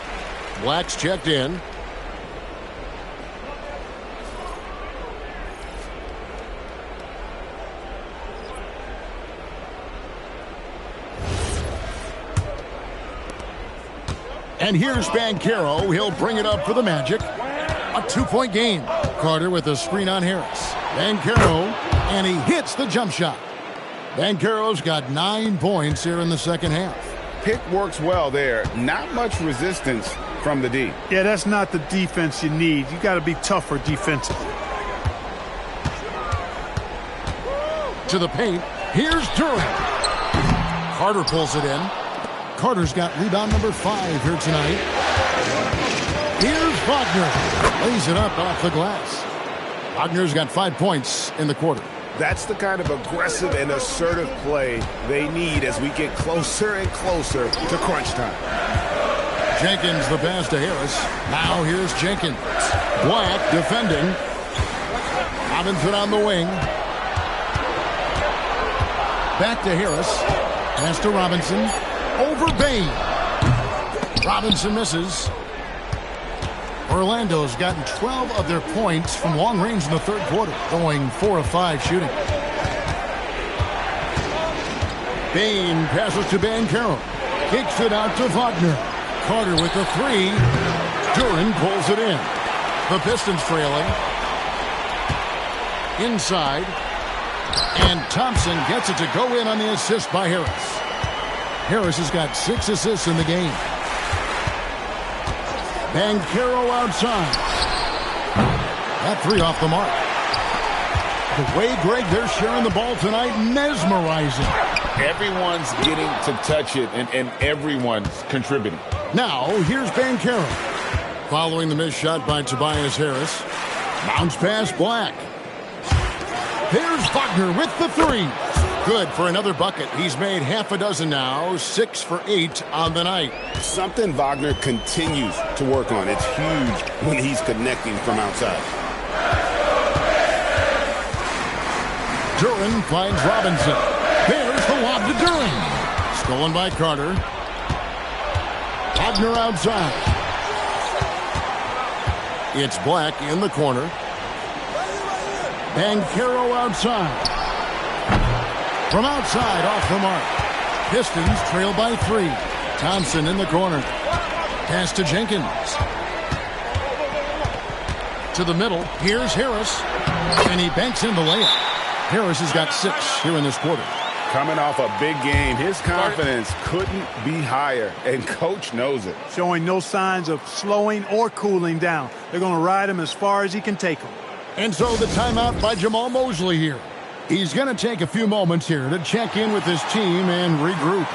Black's checked in. And here's Banchero. He'll bring it up for the Magic. A 2-point game. Carter with a screen on Harris. Banchero, and he hits the jump shot. Banchero's got 9 points here in the second half.
Pick works well there. Not much resistance from the D.
Yeah, that's not the defense you need. You got to be tougher defensively.
To the paint. Here's Duran. Carter pulls it in. Carter's got rebound number 5 here tonight. Here's Wagner. Lays it up off the glass. Wagner's got 5 points in the quarter.
That's the kind of aggressive and assertive play they need as we get closer and closer to crunch time.
Jenkins the pass to Harris. Now here's Jenkins. Black defending. Robinson on the wing. Back to Harris. Pass to Robinson. Over Bain. Robinson misses. Orlando's gotten 12 of their points from long range in the third quarter, going 4 of 5 shooting. Bain passes to Banchero. Kicks it out to Wagner. Carter with the three. Duren pulls it in. The Pistons trailing. Inside. And Thompson gets it to go in on the assist by Harris. Harris has got 6 assists in the game. Banchero outside. That three off the mark. The way, Greg, they're sharing the ball tonight, mesmerizing.
Everyone's getting to touch it, and everyone's contributing.
Now, here's Banchero. Following the missed shot by Tobias Harris. Bounce pass, Black. Here's Wagner with the three. Good for another bucket. He's made half a dozen now, 6 for 8 on the night.
Something Wagner continues to work on. It's huge when he's connecting from outside.
Duren finds Robinson. There's the lob to Duren. Stolen by Carter. Wagner outside. It's Black in the corner. Banchero outside. From outside, off the mark. Pistons trail by 3. Thompson in the corner. Pass to Jenkins. To the middle. Here's Harris. And he banks in the layup. Harris has got 6 here in this quarter.
Coming off a big game, his confidence couldn't be higher, and Coach knows it.
Showing no signs of slowing or cooling down. They're going to ride him as far as he can take him.
And so the timeout by Jamal Mosley here. He's going to take a few moments here to check in with his team and regroup.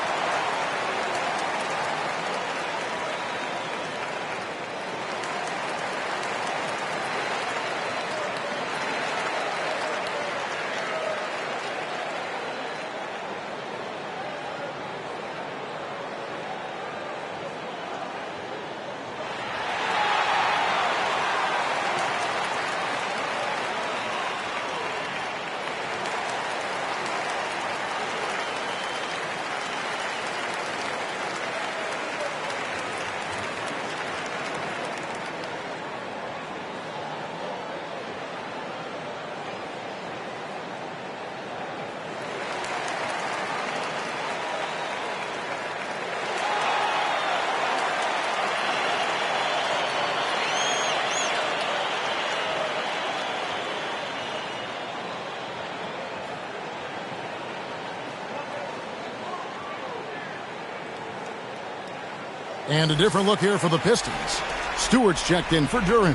And a different look here for the Pistons. Stewart's checked in for Duren.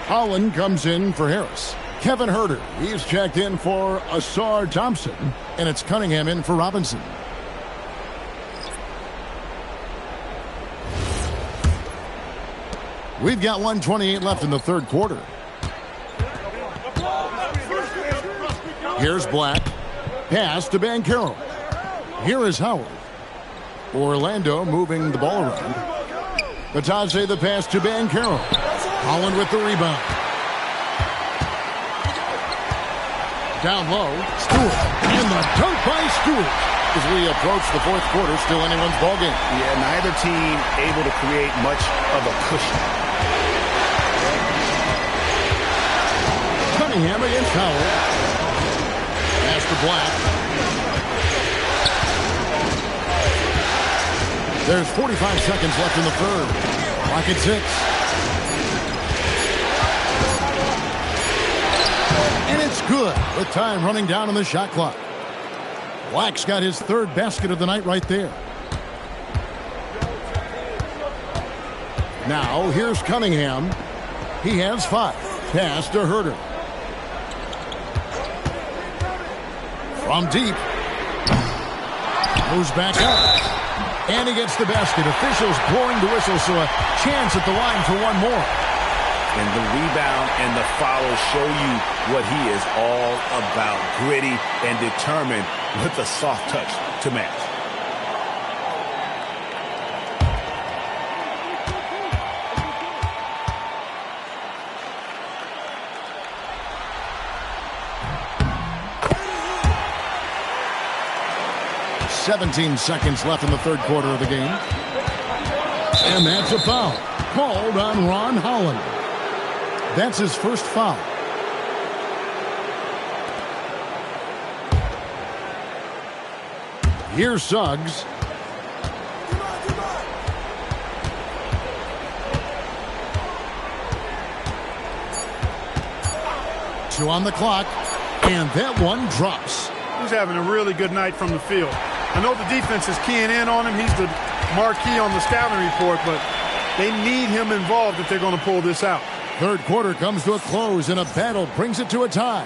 Holland comes in for Harris. Kevin Huerter, he's checked in for Asar Thompson. And it's Cunningham in for Robinson. We've got 1:28 left in the third quarter. Here's Black. Pass to Banchero. Here is Howard. Orlando moving the ball around. Batadze the pass to Banchero. Holland with the rebound. Down low, Stewart. And the dunk by Stewart. As we approach the fourth quarter, still anyone's ballgame.
Yeah, neither team able to create much of a cushion.
Cunningham against Howard. Pass to Black. There's 45 seconds left in the third. Clock at 6. And it's good with time running down on the shot clock. Black's got his third basket of the night right there. Now here's Cunningham. He has 5. Pass to Huerter. From deep. Moves back up. And he gets the basket. Officials blowing the whistle, so a chance at the line for one more.
And the rebound and the follow show you what he is all about. Gritty and determined with a soft touch to match.
17 seconds left in the third quarter of the game. And that's a foul called on Ron Holland. That's his first foul. Here's Suggs. Two on the clock, and that one drops.
He's having a really good night from the field. I know the defense is keying in on him. He's the marquee on the scouting report, but they need him involved if they're going to pull this out.
Third quarter comes to a close, and a battle brings it to a tie.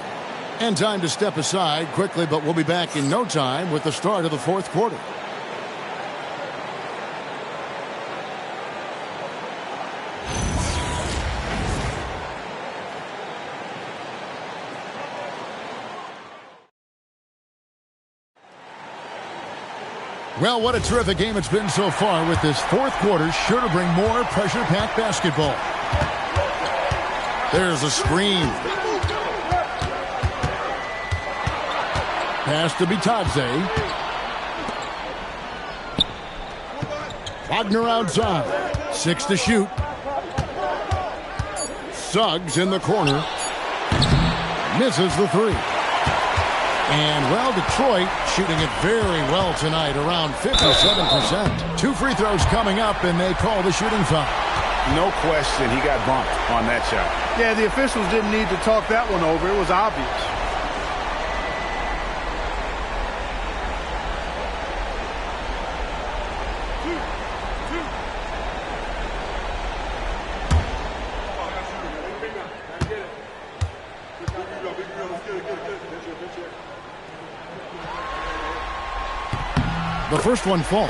And time to step aside quickly, but we'll be back in no time with the start of the fourth quarter. Well, what a terrific game it's been so far, with this fourth quarter sure to bring more pressure-packed basketball. There's a screen. Pass to Bitadze. Wagner outside. 6 to shoot. Suggs in the corner. Misses the three. And, well, Detroit shooting it very well tonight, around 57%. 2 free throws coming up, and they call the shooting foul.
No question, he got bumped on that shot.
Yeah, the officials didn't need to talk that one over. It was obvious.
The first one falls.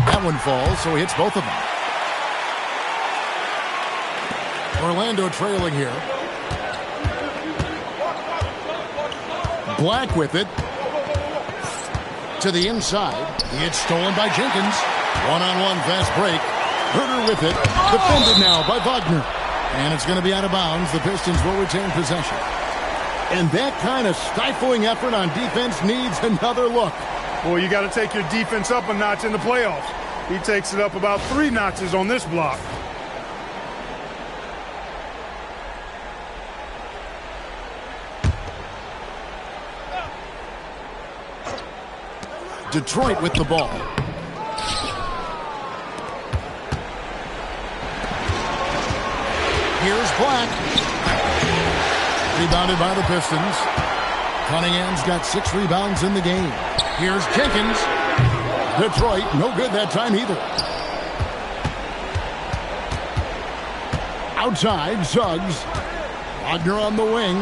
That one falls, so he hits both of them. Orlando trailing here. Black with it. To the inside. It's stolen by Jenkins. One-on-one fast break. Herter with it. Defended now by Wagner. And it's going to be out of bounds. The Pistons will retain possession. And that kind of stifling effort on defense needs another look.
Well, you got to take your defense up a notch in the playoffs. He takes it up about 3 notches on this block.
Detroit with the ball. Here's Black. Rebounded by the Pistons. Cunningham's got 6 rebounds in the game. Here's Jenkins. Detroit, no good that time either. Outside, Suggs. Wagner on the wing.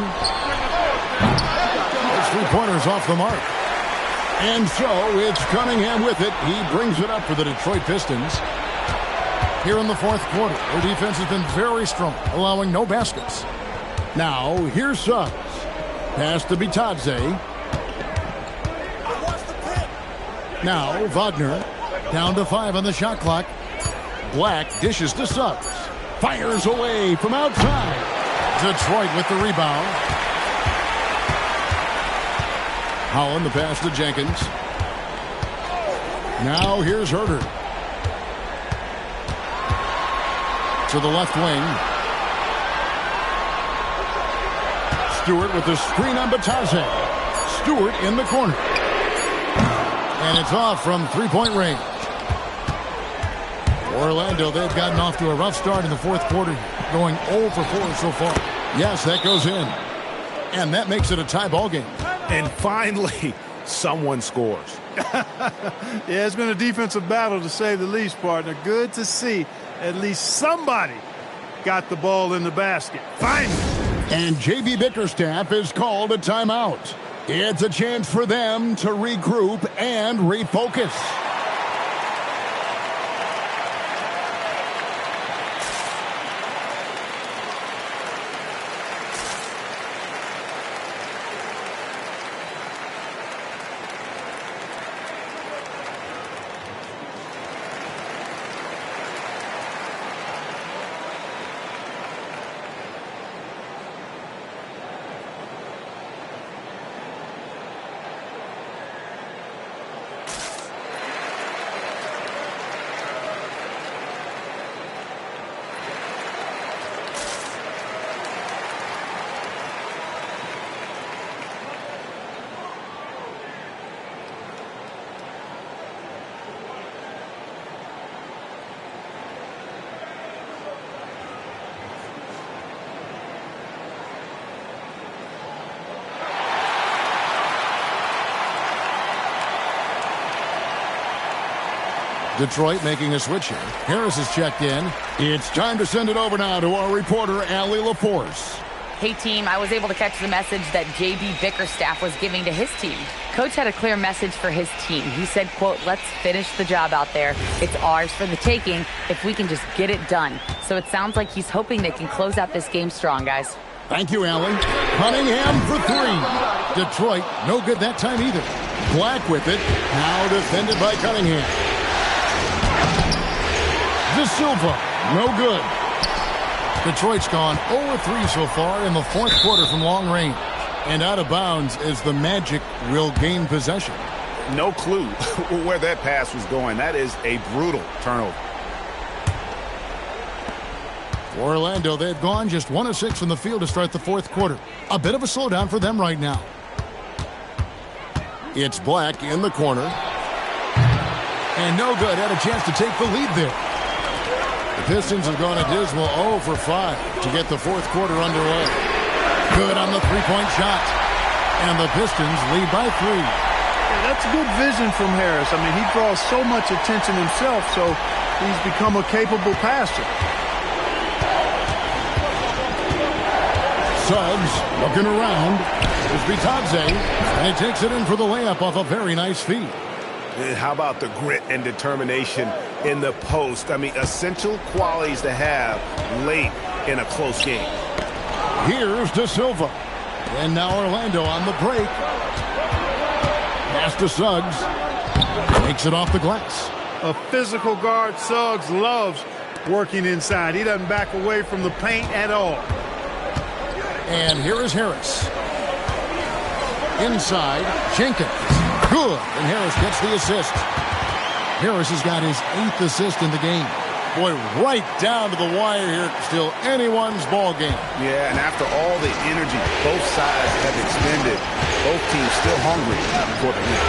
Those 3-pointers off the mark. And so it's Cunningham with it. He brings it up for the Detroit Pistons. Here in the fourth quarter, their defense has been very strong, allowing no baskets. Now, here's Suggs. Pass to Bitadze. Now, Wagner. Down to 5 on the shot clock. Black dishes to Suggs. Fires away from outside. Detroit with the rebound. Holland, the pass to Jenkins. Now here's Herter. To the left wing. Stewart with the screen on Bitadze. Stewart in the corner. And it's off from 3-point range. Orlando, they've gotten off to a rough start in the fourth quarter, going 0 for 4 so far. Yes, that goes in. And that makes it a tie ball game.
And finally, someone scores.
Yeah, it's been a defensive battle, to say the least, partner. Good to see at least somebody got the ball in the basket. Finally.
And J.B. Bickerstaff is called a timeout. It's a chance for them to regroup and refocus. Detroit making a switch here. Harris is checked in. It's time to send it over now to our reporter, Allie LaForce.
Hey, team, I was able to catch the message that JB Bickerstaff was giving to his team. Coach had a clear message for his team. He said, quote, let's finish the job out there. It's ours for the taking if we can just get it done. So it sounds like he's hoping they can close out this game strong, guys.
Thank you, Allie. Cunningham for three. Detroit, no good that time either. Black with it. Now defended by Cunningham. De Silva, no good. Detroit's gone 0-3 so far in the fourth quarter from long range. And out of bounds as the Magic will gain possession.
No clue where that pass was going. That is a brutal turnover.
For Orlando, they've gone just 1 of 6 from the field to start the fourth quarter. A bit of a slowdown for them right now. It's Black in the corner. And no good. Had a chance to take the lead there. The Pistons have gone a dismal 0 for 5 to get the fourth quarter underway. Good on the three-point shot. And the Pistons lead by 3.
Yeah, that's good vision from Harris. I mean, he draws so much attention himself, so he's become a capable passer.
Suggs looking around. It's Bitadze, and he takes it in for the layup off a very nice feed.
And how about the grit and determination in the post? I mean, essential qualities to have late in a close game.
Here's De Silva. And now Orlando on the break. Pass to Suggs. Takes it off the glass.
A physical guard, Suggs, loves working inside. He doesn't back away from the paint at all.
And here is Harris. Inside, Jenkins. Good. And Harris gets the assist. Harris has got his 8th assist in the game. Boy, right down to the wire here. Still anyone's ball game.
Yeah, and after all the energy both sides have expended, both teams still hungry for the win.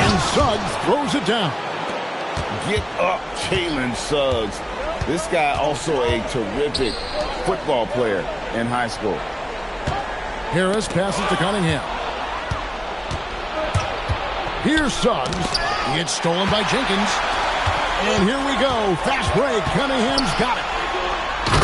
And Suggs throws it down.
Get up, Jalen Suggs. This guy also a terrific football player in high school.
Harris passes to Cunningham. Here's Suggs. It's stolen by Jenkins. And here we go. Fast break. Cunningham's got it.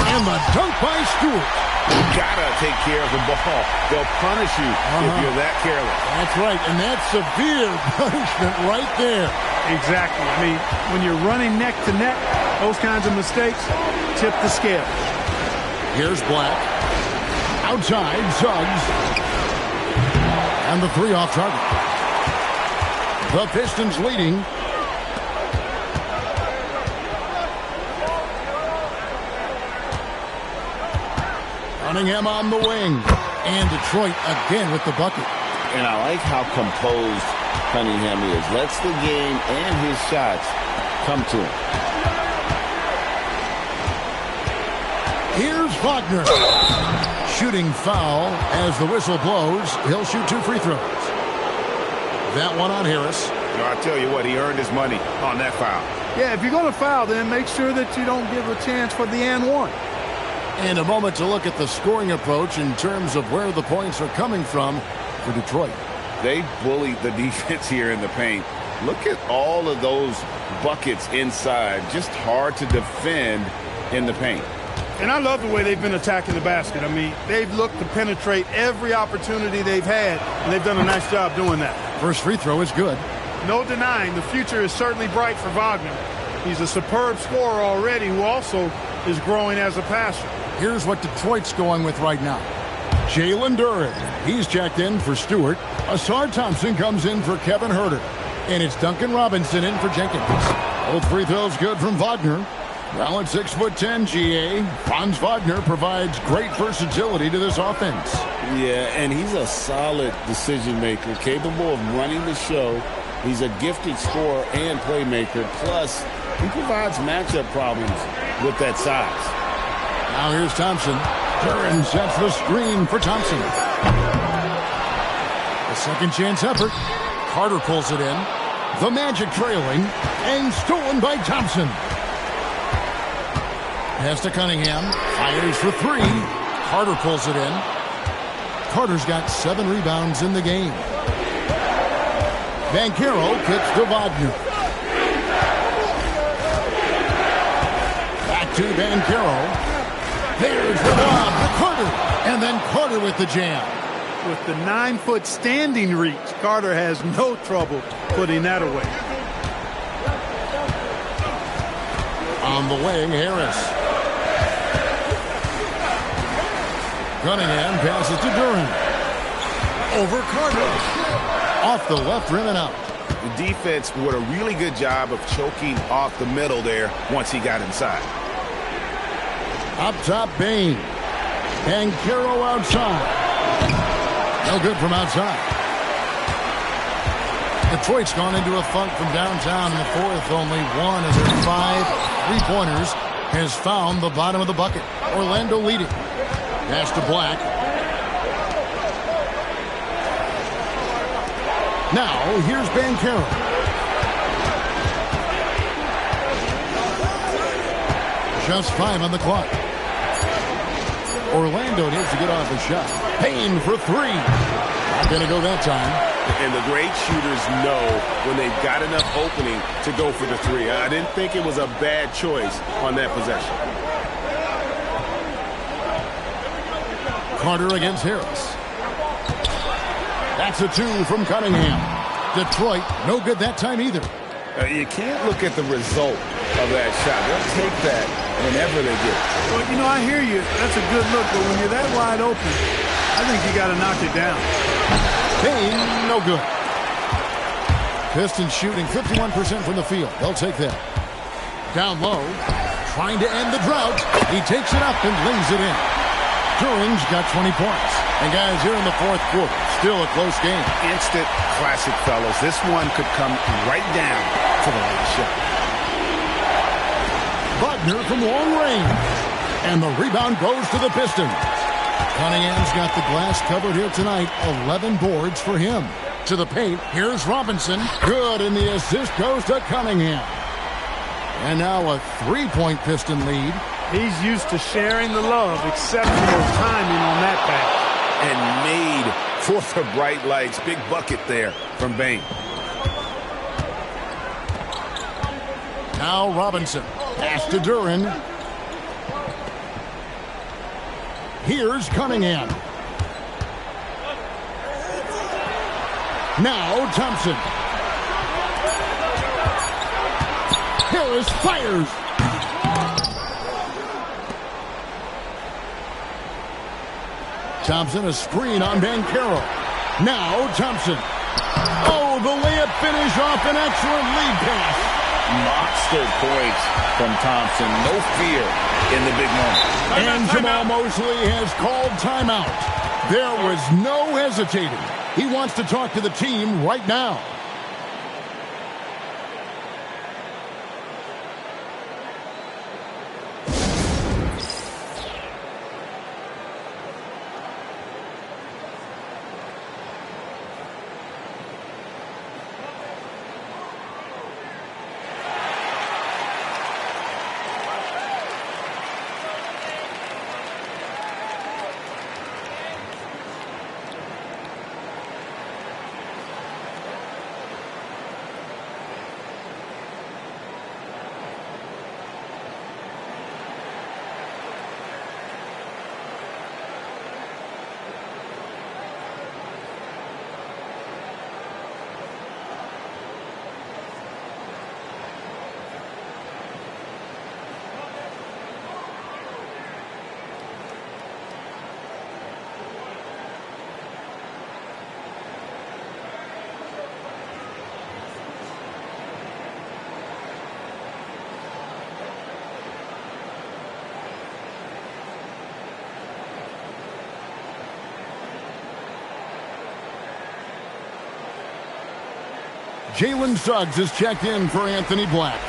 And the dunk by Stewart.
You gotta take care of the ball. They'll punish you if you're that careless.
That's right. And that's severe punishment right there.
Exactly. I mean, when you're running neck to neck, those kinds of mistakes tip the scale.
Here's Black. Outside, Suggs. And the 3 off target. The Pistons leading. Cunningham on the wing. And Detroit again with the bucket.
And I like how composed Cunningham is. Lets the game and his shots come to him.
Here's Wagner. Shooting foul as the whistle blows. He'll shoot 2 free throws. That one on Harris.
I tell you what, he earned his money on that foul.
Yeah, if you're going to foul, then make sure that you don't give a chance for the and one.
And a moment to look at the scoring approach in terms of where the points are coming from for Detroit.
They bullied the defense here in the paint. Look at all of those buckets inside. Just hard to defend in the paint.
And I love the way they've been attacking the basket. I mean, they've looked to penetrate every opportunity they've had, and they've done a nice job doing that.
First free throw is good.
No denying, the future is certainly bright for Wagner. He's a superb scorer already who also is growing as a passer.
Here's what Detroit's going with right now. Jalen Duren. He's checked in for Stewart. Asar Thompson comes in for Kevin Huerter. And it's Duncan Robinson in for Jenkins. Both free throws good from Wagner. Well, at 6'10", GA, Franz Wagner provides great versatility to this offense.
Yeah, and he's a solid decision maker, capable of running the show. He's a gifted scorer and playmaker. Plus, he provides matchup problems with that size.
Now here's Thompson. Duren sets the screen for Thompson. A second chance effort. Carter pulls it in. The Magic trailing and stolen by Thompson. Pass to Cunningham. Fires for 3. Carter pulls it in. Carter's got 7 rebounds in the game. Banchero kicks to Wagner. to Banchero. There's the lob to Carter. And then Carter with the jam.
With the 9-foot standing reach, Carter has no trouble putting that away.
On the wing, Harris. Cunningham passes to Duran. Over Carter. Off the left rim and out.
The defense did a really good job of choking off the middle there once he got inside.
Up top, Bain. Banchero outside. No good from outside. Detroit's gone into a funk from downtown in the fourth. Only one of their 5 3-pointers has found the bottom of the bucket. Orlando leading. Pass to Black. Now, here's Banchero. Just 5 on the clock. Orlando needs to get off a shot. Payne for 3. Not going to go that time.
And the great shooters know when they've got enough opening to go for the 3. I didn't think it was a bad choice on that possession.
Carter against Harris. That's a 2 from Cunningham. Detroit, no good that time either.
You can't look at the result of that shot. They'll take that whenever they get it.
Well, you know, I hear you. That's a good look, but when you're that wide open, I think you got to knock it down.
Payne, no good. Pistons shooting 51% from the field. They'll take that. Down low, trying to end the drought. He takes it up and lays it in. Duran's got 20 points. And guys, here in the fourth quarter, still a close game.
Instant classic, fellas. This one could come right down to the last shot.
Wagner from long range. And the rebound goes to the Pistons. Cunningham's got the glass covered here tonight. 11 boards for him. To the paint. Here's Robinson. Good, and the assist goes to Cunningham. And now a 3-point Piston lead.
He's used to sharing the love. Exceptional timing on that pass.
And made for the bright lights. Big bucket there from Bain.
Now Robinson. Pass to Duran. Here's Cunningham. Now Thompson. Harris fires. Thompson, a screen on Banchero. Now Thompson. Oh, the layup finish off an excellent lead pass.
Monster points from Thompson. No fear in the big moment.
And Jamal Mosley has called timeout. There was no hesitating. He wants to talk to the team right now. Jalen Suggs is checked in for Anthony Black.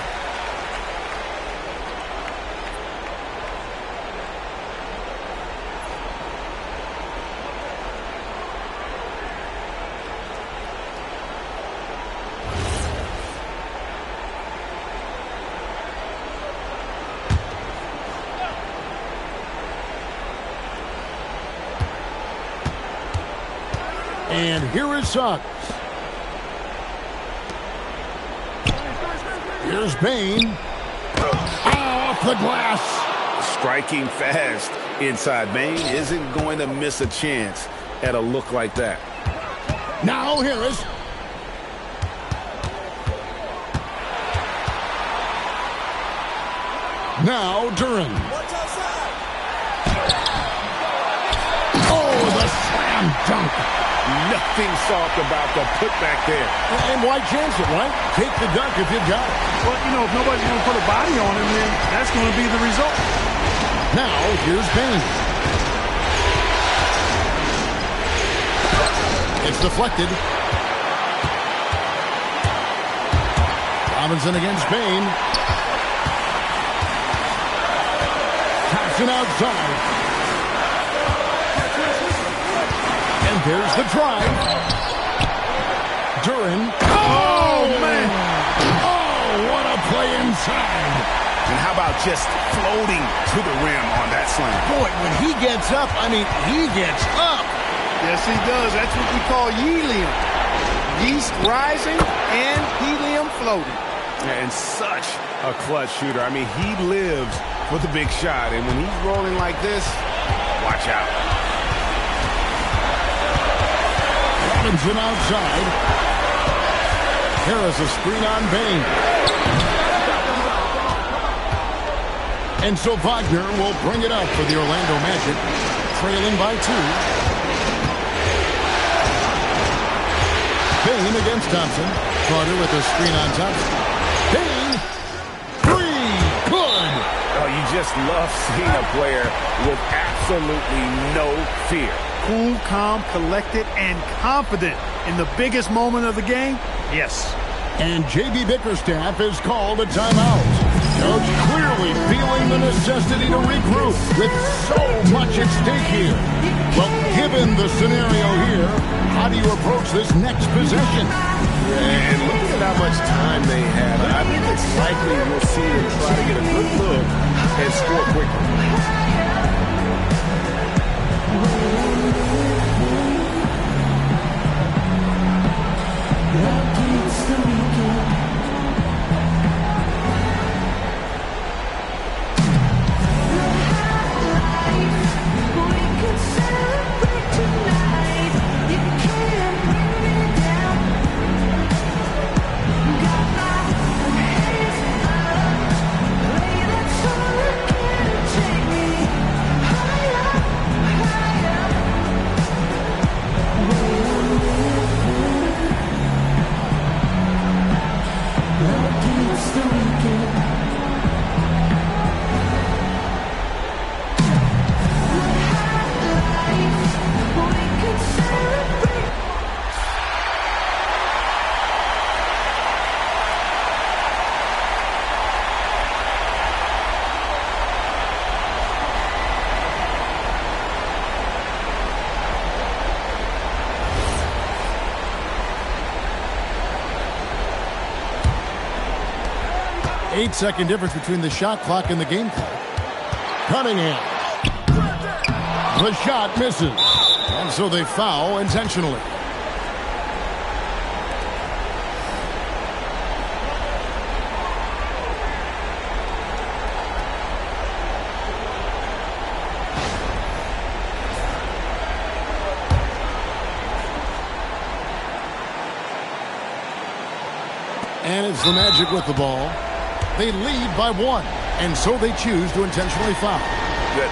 And here is Suggs. Here's Bain. Off the glass.
Striking fast inside. Bain isn't going to miss a chance at a look like that.
Now Harris. Now Duran. Oh, the slam dunk.
Nothing soft about the putback there.
And why chance it, right? Take the dunk if you got it.
Well, you know, if nobody's going to put a body on him, then that's going to be the result.
Now, here's Bain. It's deflected. Robinson against Bain. Thompson outside. And there's the drive. Duran. Oh, man. Oh, what a play inside.
And how about just floating to the rim on that slam?
Boy, when he gets up, I mean, he gets up.
Yes, he does. That's what we call helium. Yeast rising and helium floating.
And such a clutch shooter. I mean, he lives for the big shot. And when he's rolling like this, watch out.
Robinson outside. Harris a screen on Bain. And so Wagner will bring it up for the Orlando Magic, trailing by 2. Bain against Thompson. Carter with a screen on Thompson. Bain, 3, good.
Oh, you just love seeing a player with absolutely no fear.
Cool, calm, collected, and confident in the biggest moment of the game? Yes.
And J.B. Bickerstaff is called a timeout. Coach clearly feeling the necessity to regroup with so much at stake here. Well, given the scenario here, how do you approach this next possession?
And look at how much time they have. I think it's likely we'll see them try to get a good look and score quickly.
Eight-second difference between the shot clock and the game clock. Cunningham. The shot misses. And so they foul intentionally. And it's the Magic with the ball. They lead by 1, and so they choose to intentionally foul.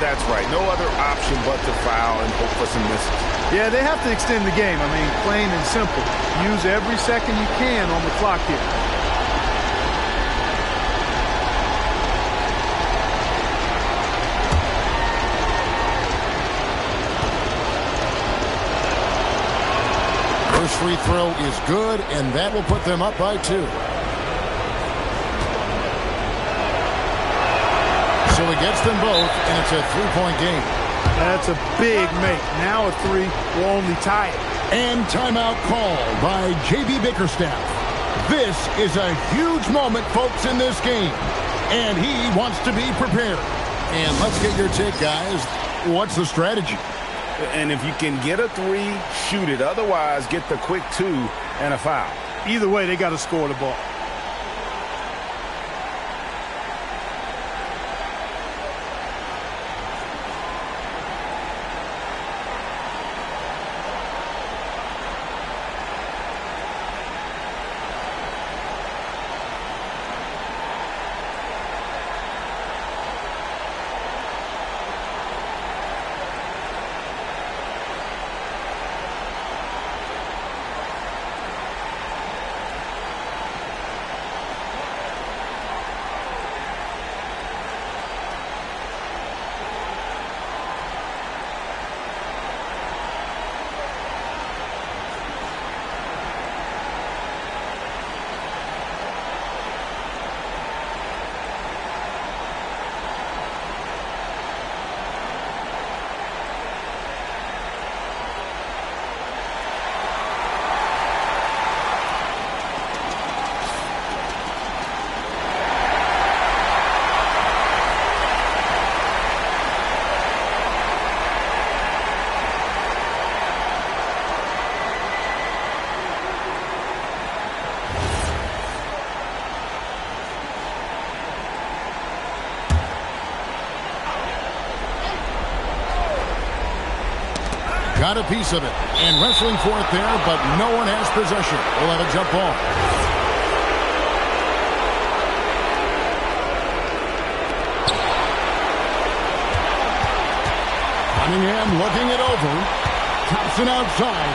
That's right. No other option but to foul and hope for some misses.
Yeah, they have to extend the game. I mean, plain and simple. Use every second you can on the clock here.
First free throw is good, and that will put them up by 2. So he gets them both, and it's a 3-point game.
That's a big make. Now a 3 will only tie it.
And timeout called by J.B. Bickerstaff. This is a huge moment, folks, in this game. And he wants to be prepared. And let's get your take, guys. What's the strategy?
And if you can get a 3, shoot it. Otherwise, get the quick 2 and a foul.
Either way, they got to score the ball.
got a piece of it. And wrestling for it there, but no one has possession. We'll have a jump ball. Cunningham looking it over. Thompson outside.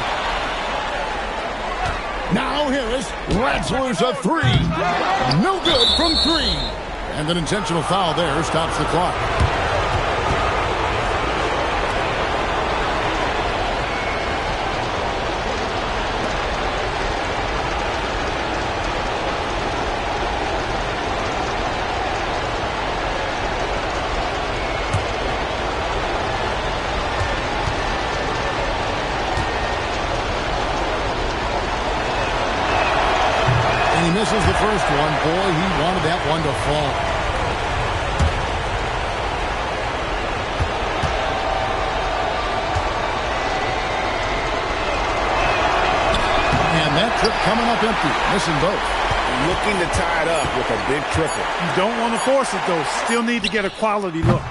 Now Harris lets loose a three. No good from three. And an intentional foul there stops the clock. He misses the first one. Boy, he wanted that one to fall. And that trip coming up empty. Missing both.
Looking to tie it up with a big triple.
You don't want to force it, though. Still need to get a quality look.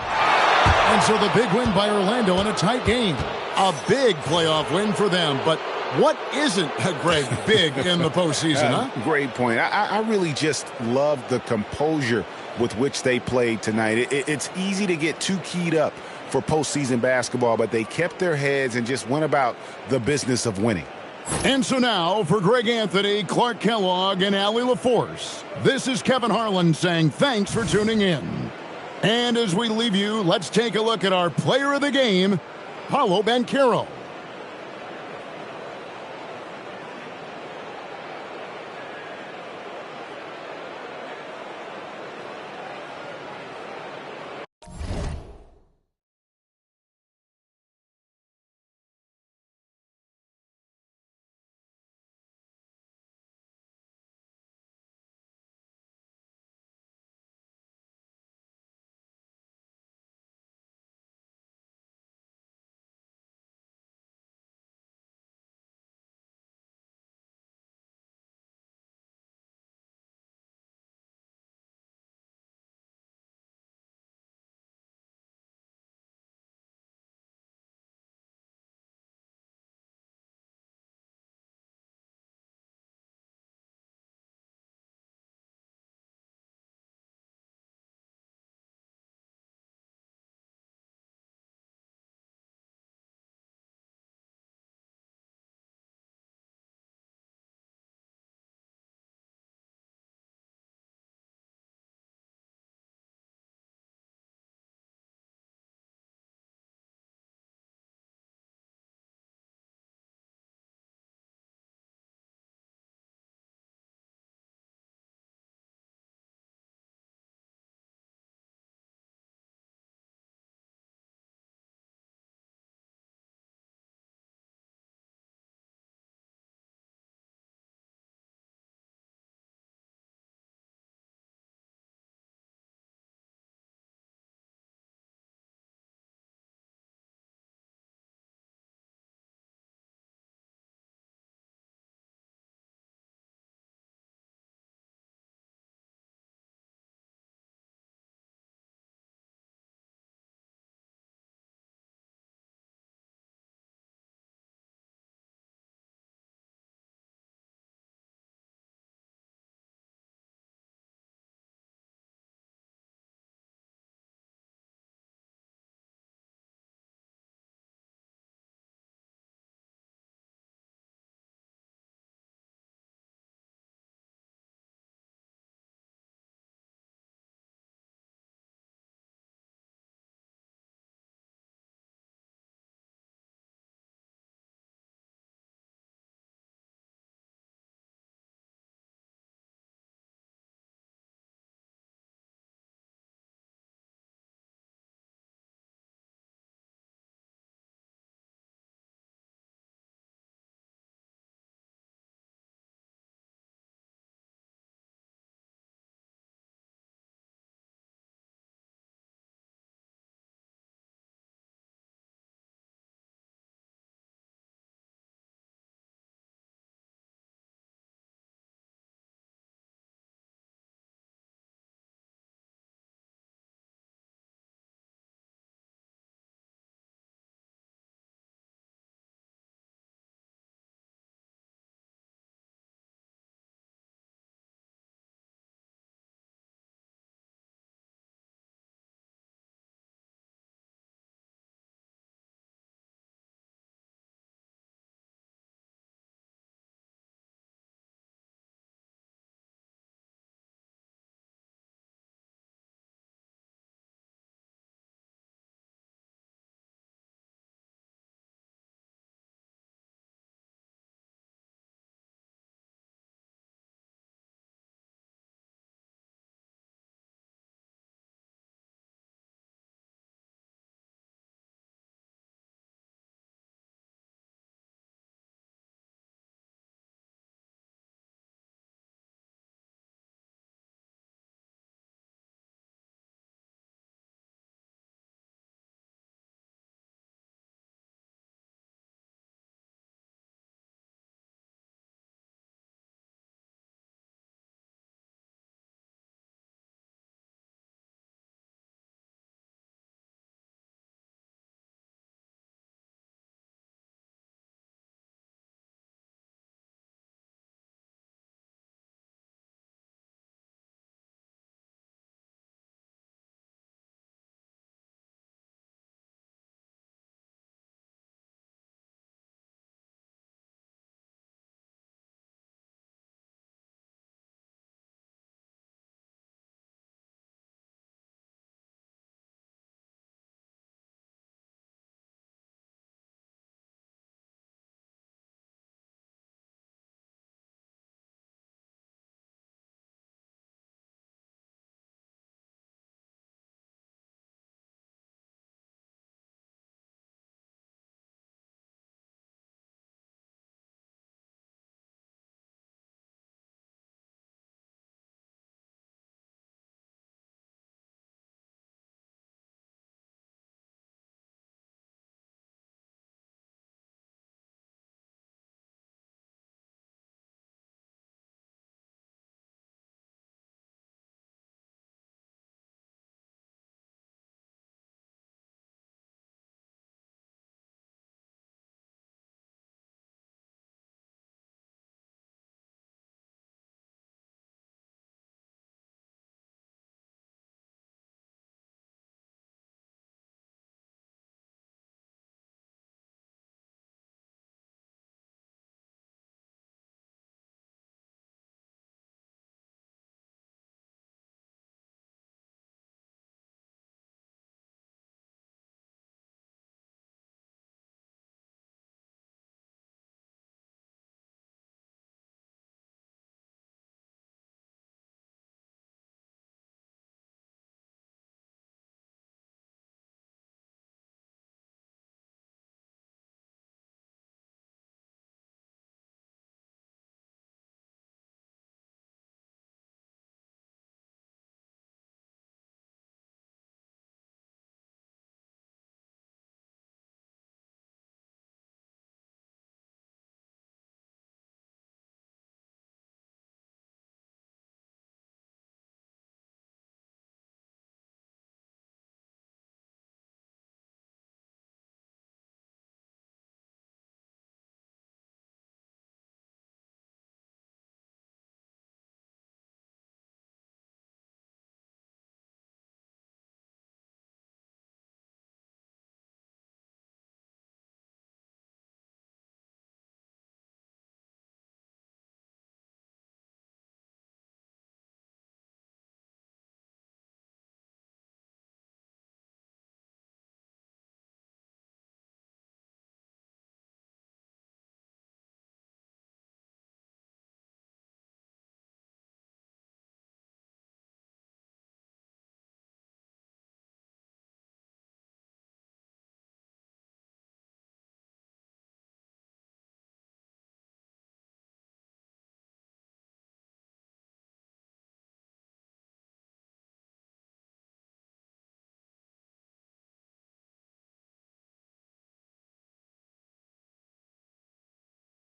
And so the big win by Orlando in a tight game. A big playoff win for them, but what isn't, Greg, big in the postseason, huh?
Great point. I really just love the composure with which they played tonight. It's easy to get too keyed up for postseason basketball, but they kept their heads and just went about the business of winning.
And so now, for Greg Anthony, Clark Kellogg, and Allie LaForce, this is Kevin Harlan saying thanks for tuning in. And as we leave you, let's take a look at our player of the game, Paolo Banchero.